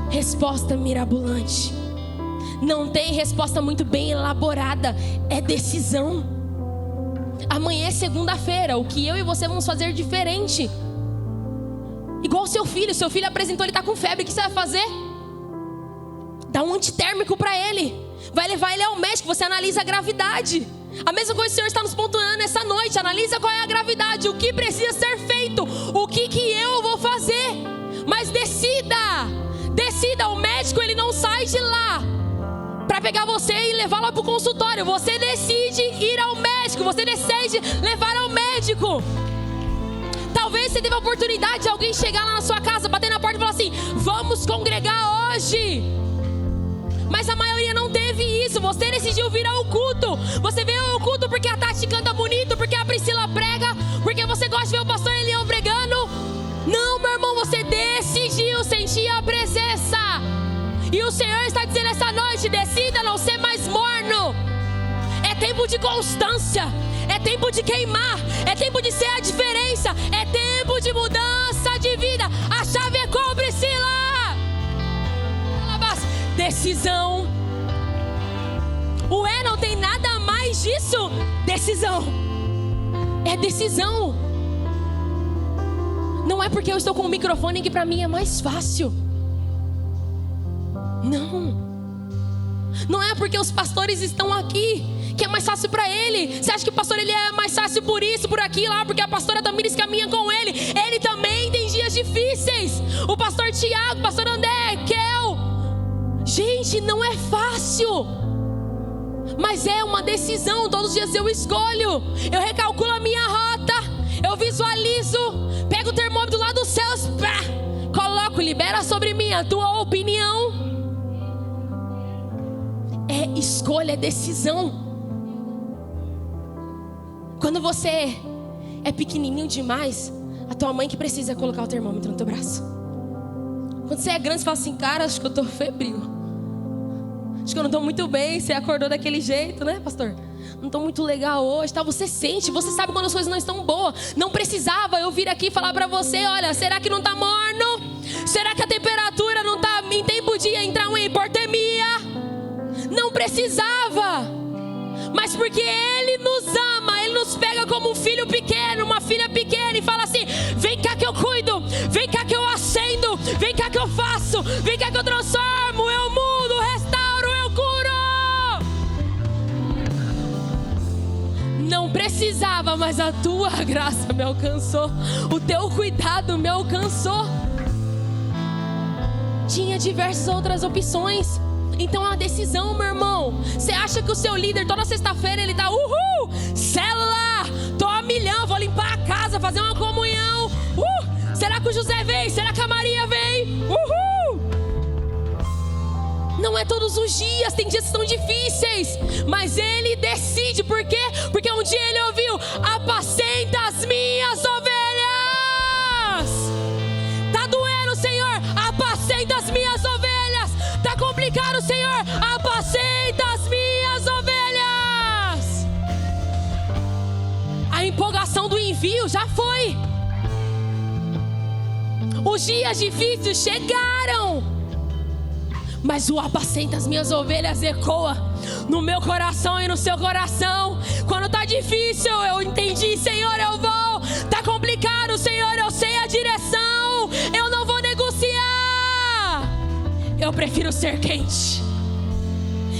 resposta mirabolante, não tem resposta muito bem elaborada, é decisão. Amanhã é segunda-feira, o que eu e você vamos fazer diferente? Igual o seu filho apresentou, ele está com febre, o que você vai fazer? Dá um antitérmico para ele, vai levar ele ao médico, você analisa a gravidade. A mesma coisa o Senhor está nos pontuando essa noite, analisa qual é a gravidade, o que precisa ser feito, o que eu vou fazer. Mas decida, o médico ele não sai de lá para pegar você e levar lá para o consultório. Você decide ir ao médico, você decide levar ao médico. Talvez você teve a oportunidade de alguém chegar lá na sua casa, bater na porta e falar assim, vamos congregar hoje. Mas a maioria não teve isso. Você decidiu vir ao culto. Você veio ao culto porque a Tati canta bonito, porque a Priscila prega, porque você gosta de ver o pastor Elião pregando. Não, meu irmão, você decidiu sentir a presença. E o Senhor está dizendo essa noite, decida não ser mais morno. É tempo de constância, é tempo de queimar, é tempo de ser a diferença, é tempo de mudança de vida. A chave é com Priscila. Decisão. Não tem nada mais disso. Decisão. É decisão. Não é porque eu estou com o microfone que para mim é mais fácil. Não é porque os pastores estão aqui que é mais fácil para ele. Você acha que o pastor ele é mais fácil por isso, por aquilo, porque a pastora Tamires caminha com ele. Ele também tem dias difíceis. O pastor Tiago, o pastor André, Kel. Gente, não é fácil, mas é uma decisão. Todos os dias eu escolho, eu recalculo a minha rota, eu visualizo, pego o termômetro lá dos céus, pá, coloco, libera sobre mim a tua opinião. É escolha, é decisão. Quando você é pequenininho demais, a tua mãe que precisa colocar o termômetro no teu braço. Quando você é grande, você fala assim, cara, acho que eu tô febril. Acho que eu não estou muito bem. Você acordou daquele jeito, né, pastor? Não estou muito legal hoje, tá? Você sente, você sabe quando as coisas não estão boas. Não precisava eu vir aqui falar para você, olha, será que não está morno? Será que a temperatura não está em tempo de entrar uma hipotermia? Não precisava. Mas porque Ele nos ama, Ele nos pega como um filho pequeno, uma filha pequena, e fala assim, vem cá que eu cuido, vem cá que eu acendo, vem cá que eu faço, vem cá que eu transformo, eu mudo, restauro, eu curo. Não precisa precisava, mas a tua graça me alcançou. O teu cuidado me alcançou. Tinha diversas outras opções. Então é uma decisão, meu irmão. Você acha que o seu líder toda sexta-feira ele dá célula, tô a milhão, vou limpar a casa, fazer uma comunhão. Será que o José vem? Será que a Maria vem? Não é todos os dias, tem dias que são difíceis, mas ele decide. Por quê? Porque um dia ele ouviu: apacenta as minhas ovelhas. Tá doendo, Senhor? Apacenta as minhas ovelhas. Tá complicado, Senhor? Apacenta as minhas ovelhas. A empolgação do envio já foi. Os dias difíceis chegaram, mas o apacenta as minhas ovelhas ecoa no meu coração e no seu coração. Quando tá difícil, eu entendi: Senhor, eu vou. Tá complicado, Senhor, eu sei a direção. Eu não vou negociar. Eu prefiro ser quente.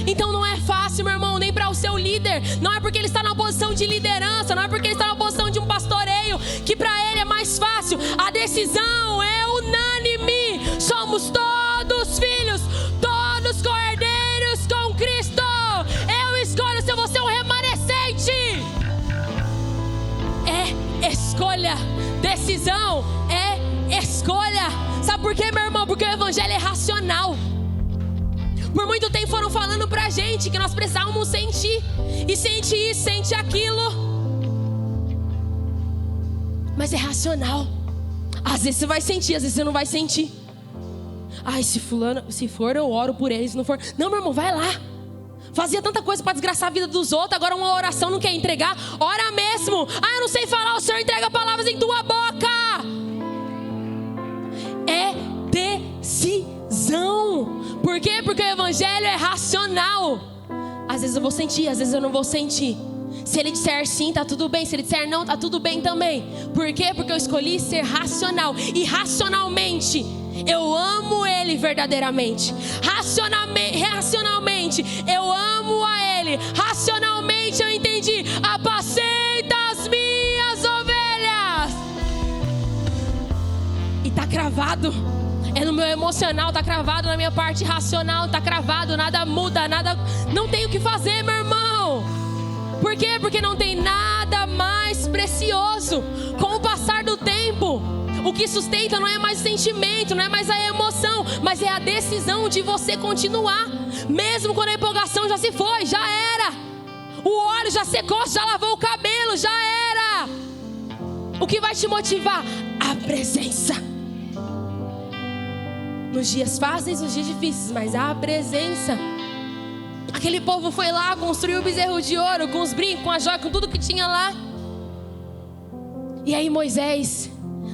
Então não é fácil, meu irmão, nem para o seu líder. Não é porque ele está na posição de liderança, não é porque ele está na posição de um pastoreio, que para ele é mais fácil. A decisão é unânime. Somos todos filhos, todos cordeiros com Cristo. Eu escolho se eu vou ser um remanescente. É escolha. Decisão é escolha. Sabe por quê, meu irmão? Porque o evangelho é racional. Por muito tempo foram falando pra gente que nós precisávamos sentir. E sente isso, sente aquilo. Mas é racional. Às vezes você vai sentir, às vezes você não vai sentir. Ai, se for eu oro por ele, se não for... Não, meu irmão, vai lá. Fazia tanta coisa pra desgraçar a vida dos outros, agora uma oração não quer entregar. Ora mesmo. Ah, eu não sei falar, o Senhor entrega palavras em tua boca. É decisão. Por quê? Porque o evangelho é racional. Às vezes eu vou sentir, às vezes eu não vou sentir. Se ele disser sim, tá tudo bem. Se ele disser não, tá tudo bem também. Por quê? Porque eu escolhi ser racional. E racionalmente eu amo ele verdadeiramente. Racionalmente eu amo a ele. Racionalmente eu entendi: apacenta as minhas ovelhas. E tá cravado. É no meu emocional, tá cravado na minha parte racional, tá cravado, nada muda, nada, não tem o que fazer, meu irmão. Por quê? Porque não tem nada mais precioso. Com o passar do tempo, o que sustenta não é mais o sentimento, não é mais a emoção, mas é a decisão de você continuar. Mesmo quando a empolgação já se foi, já era. O óleo já secou, já lavou o cabelo, já era. O que vai te motivar? A presença. Nos dias fáceis, nos dias difíceis, mas a presença. Aquele povo foi lá, construiu o bezerro de ouro, com os brincos, com a joia, com tudo que tinha lá. E aí Moisés,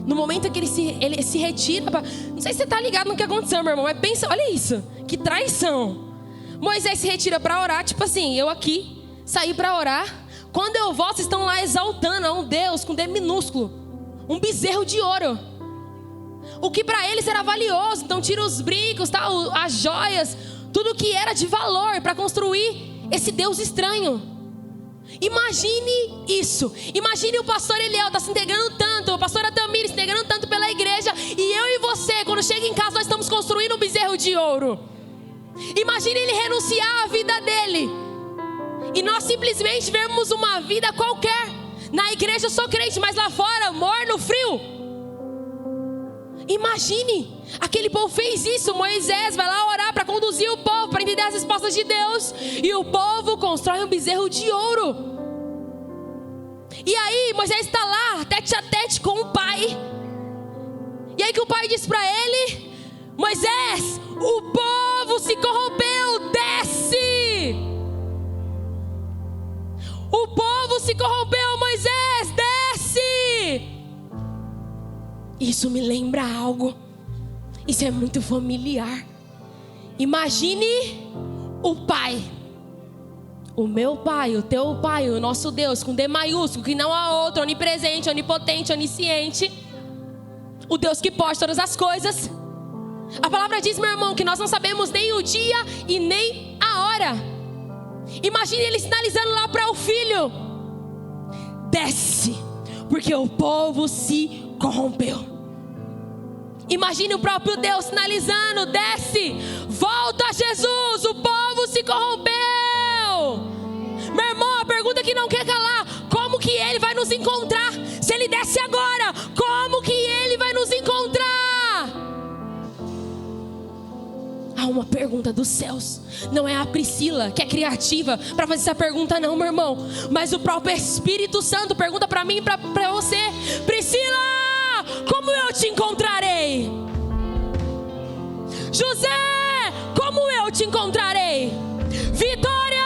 no momento que ele se retira, não sei se você está ligado no que aconteceu, meu irmão, mas pensa, olha isso, que traição. Moisés se retira para orar, tipo assim, eu aqui, saí para orar. Quando eu volto, vocês estão lá exaltando a um Deus com D minúsculo, um bezerro de ouro. O que para eles era valioso. Então tira os brincos, tá, as joias, tudo que era de valor para construir esse Deus estranho. Imagine isso. Imagine o pastor Eliel tá se entregando tanto, a pastora Tamir se entregando tanto pela igreja, e eu e você, quando chega em casa, nós estamos construindo um bezerro de ouro. Imagine ele renunciar à vida dele e nós simplesmente vemos uma vida qualquer. Na igreja eu sou crente, mas lá fora morno, frio. Imagine, aquele povo fez isso. Moisés vai lá orar para conduzir o povo, para entender as respostas de Deus. E o povo constrói um bezerro de ouro. E aí Moisés está lá, tete a tete com o pai. E aí que o pai diz para ele: Moisés, o povo se corrompeu, desce. O povo se corrompeu, Moisés, desce. Isso me lembra algo. Isso é muito familiar. Imagine o pai, o meu pai, o teu pai, o nosso Deus, com D maiúsculo, que não há outro, onipresente, onipotente, onisciente, o Deus que pode todas as coisas. A palavra diz, meu irmão, que nós não sabemos nem o dia e nem a hora. Imagine ele sinalizando lá para o filho: desce, porque o povo se corrompeu. Imagine o próprio Deus sinalizando: desce, volta Jesus, o povo se corrompeu. Meu irmão, a pergunta que não quer calar: como que ele vai nos encontrar? Se ele desce agora, como que ele vai nos encontrar? Há uma pergunta dos céus. Não é a Priscila que é criativa para fazer essa pergunta, não, meu irmão, mas o próprio Espírito Santo pergunta para mim e para você: Priscila, como eu te encontrarei? José, como eu te encontrarei? Vitória,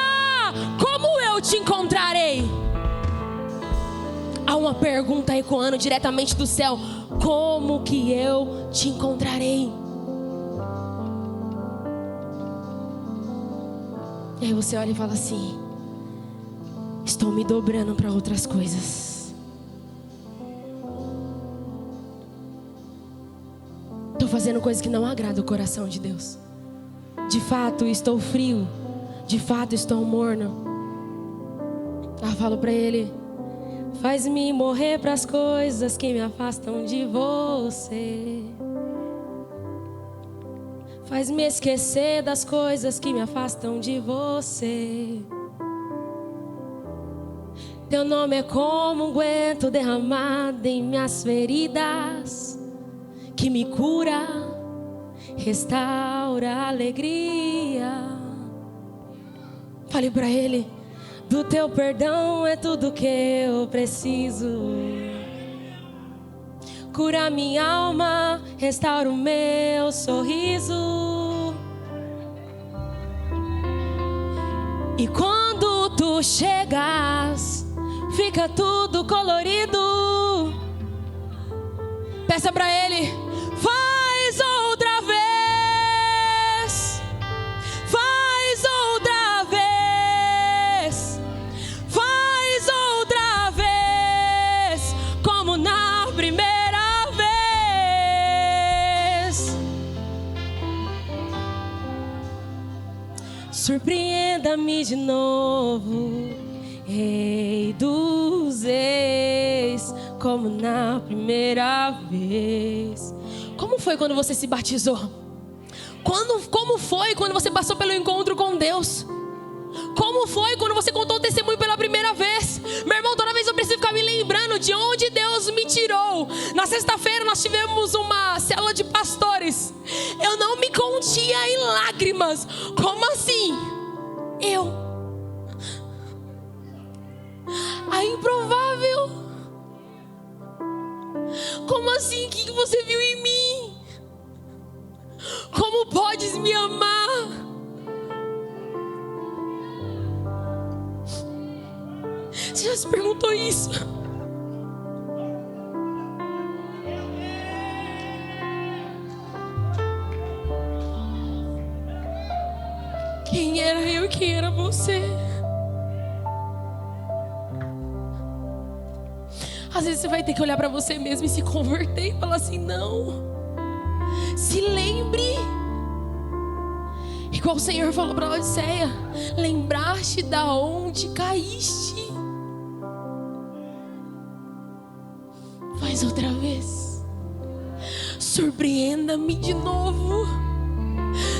como eu te encontrarei? Há uma pergunta ecoando diretamente do céu: como que eu te encontrarei? E aí você olha e fala assim: estou me dobrando para outras coisas. Estou fazendo coisas que não agradam o coração de Deus. De fato estou frio. De fato estou morno. Eu falo para ele: faz-me morrer para as coisas que me afastam de você. Faz-me esquecer das coisas que me afastam de você. Teu nome é como um unguento derramado em minhas feridas, que me cura, restaura a alegria. Fale para ele: do teu perdão é tudo que eu preciso. Cura minha alma, restaura o meu sorriso. E quando tu chegas, fica tudo colorido. Peça pra ele: faz outra vez. Faz outra vez. Faz outra vez, como na primeira. Surpreenda-me de novo, Rei dos Reis, como na primeira vez. Como foi quando você se batizou? Como foi quando você passou pelo encontro com Deus? Como foi quando você contou o testemunho pela primeira vez? Meu irmão, toda vez eu preciso ficar me lembrando de onde Deus me tirou. Na sexta-feira nós tivemos uma célula de pastores. Eu não me contia em lágrimas. Como assim? A improvável. Como assim? O que você viu em mim? Como podes me amar? Você já se perguntou isso? Quem era eu e quem era você? Às vezes você vai ter que olhar para você mesmo e se converter e falar assim: não. Se lembre. Igual o Senhor falou para Odisseia: lembraste da onde caíste. Faz outra vez. Surpreenda-me de novo.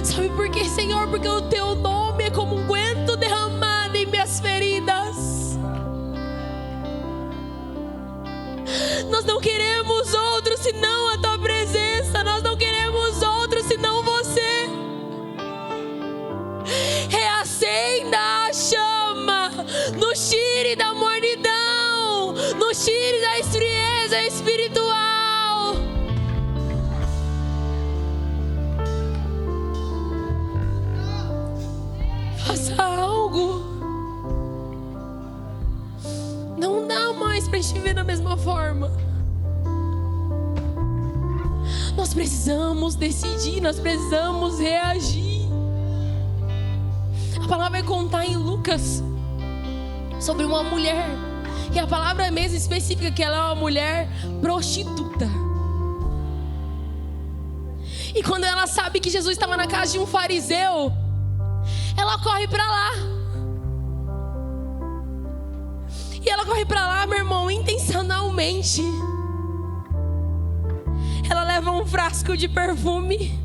Sabe por quê, Senhor? Porque o teu nome é como um unguento derramado em minhas feridas. Nós não queremos outro senão a tua presença. Nós não queremos outro senão você. Reacenda a chama, nos tire da mornidão, nos tire da esfrieza espiritual. Faça algo. Não dá mais para te ver da mesma forma. Nós precisamos decidir, nós precisamos reagir. A palavra vai contar em Lucas sobre uma mulher, e a palavra mesmo específica que ela é uma mulher prostituta. E quando ela sabe que Jesus estava na casa de um fariseu, ela corre para lá. E ela corre para lá, meu irmão, intencionalmente. Ela leva um frasco de perfume.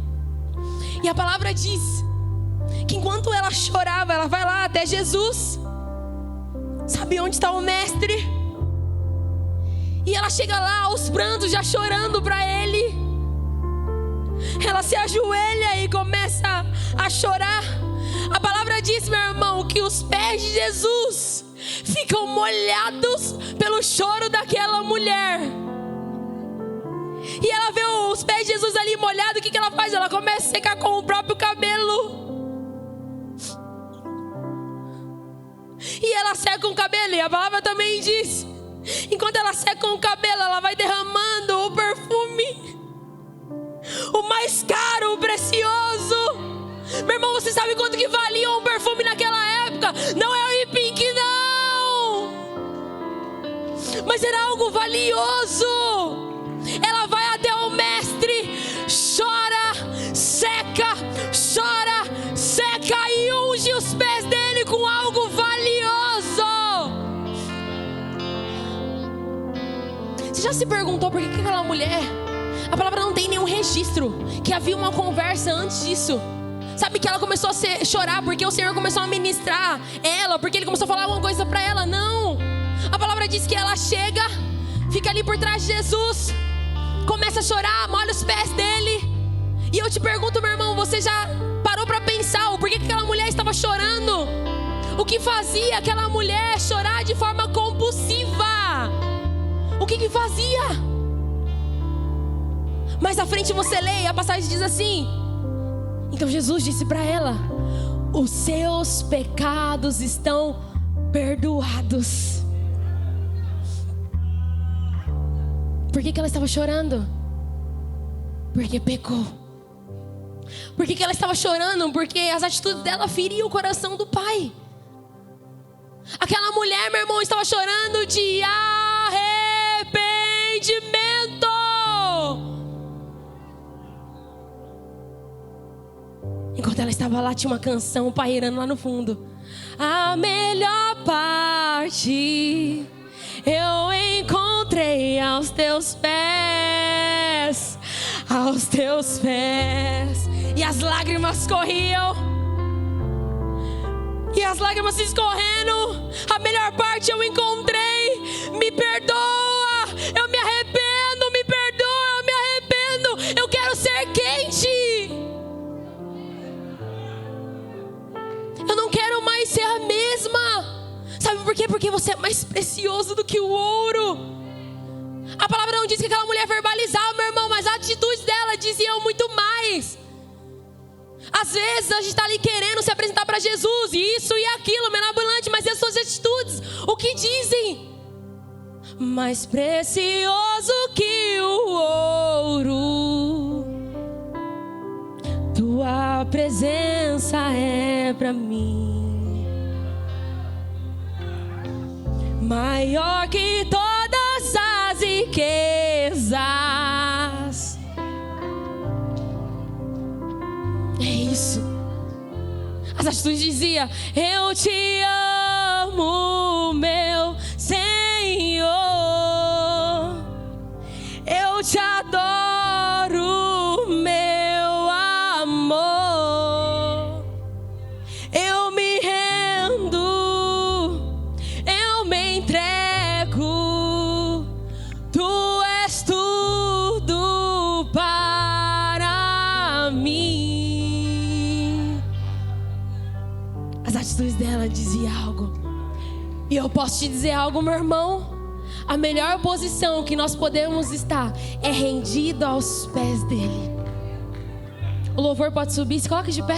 E a palavra diz que enquanto ela chorava, ela vai lá até Jesus. Sabe onde está o mestre? E ela chega lá aos prantos, já chorando para ele. Ela se ajoelha e começa a chorar. A palavra diz, meu irmão, que os pés de Jesus ficam molhados pelo choro daquela mulher. E ela vê os pés de Jesus ali molhados. O que ela faz? Ela começa a secar com o próprio cabelo. E ela seca com o cabelo. E a palavra também diz, enquanto ela seca com o cabelo, ela vai derramando o perfume, o mais caro, o precioso. Meu irmão, você sabe quanto que valia um perfume naquela época? Não é o Pink, não. Mas era algo valioso. Ela vai até o mestre, chora, seca e unge os pés dele com algo valioso. Você já se perguntou por que aquela mulher... A palavra não tem nenhum registro que havia uma conversa antes disso. Sabe que ela começou a chorar porque o Senhor começou a ministrar ela, porque Ele começou a falar alguma coisa para ela? Não. A palavra diz que ela chega, fica ali por trás de Jesus, começa a chorar, molha os pés dele. E eu te pergunto, meu irmão, você já parou para pensar o porquê que aquela mulher estava chorando? O que fazia aquela mulher chorar de forma compulsiva? O que fazia? Mais à frente você lê, a passagem diz assim: então Jesus disse para ela: os seus pecados estão perdoados. Por que ela estava chorando? Porque pecou. Por que ela estava chorando? Porque as atitudes dela feriam o coração do Pai. Aquela mulher, meu irmão, estava chorando de arrependimento. Enquanto ela estava lá, tinha uma canção pairando lá no fundo. A melhor parte eu encontrei aos teus pés, aos teus pés. E as lágrimas corriam, e as lágrimas se escorrendo. A melhor parte eu encontrei. Me perdoa, eu me arrependo. Me perdoa, eu me arrependo. Eu quero ser quente. Eu não quero mais ser a mesma. Sabe por quê? Porque você é mais precioso do que o ouro. A palavra não diz que aquela mulher verbalizava, meu irmão, mas a atitude dela dizia muito mais. Às vezes a gente está ali querendo se apresentar para Jesus, e isso e aquilo, mirabolante, mas e as suas atitudes? O que dizem? Mais precioso que o ouro, tua presença é para mim maior que todas as riquezas. É isso. As atitudes diziam: eu te amo, meu Senhor, eu te adoro, meu amor, eu me rendo, eu me entrego, tu és tudo para mim. As atitudes dela diziam algo. E eu posso te dizer algo, meu irmão. A melhor posição que nós podemos estar é rendido aos pés dele. O louvor pode subir, se coloque de pé.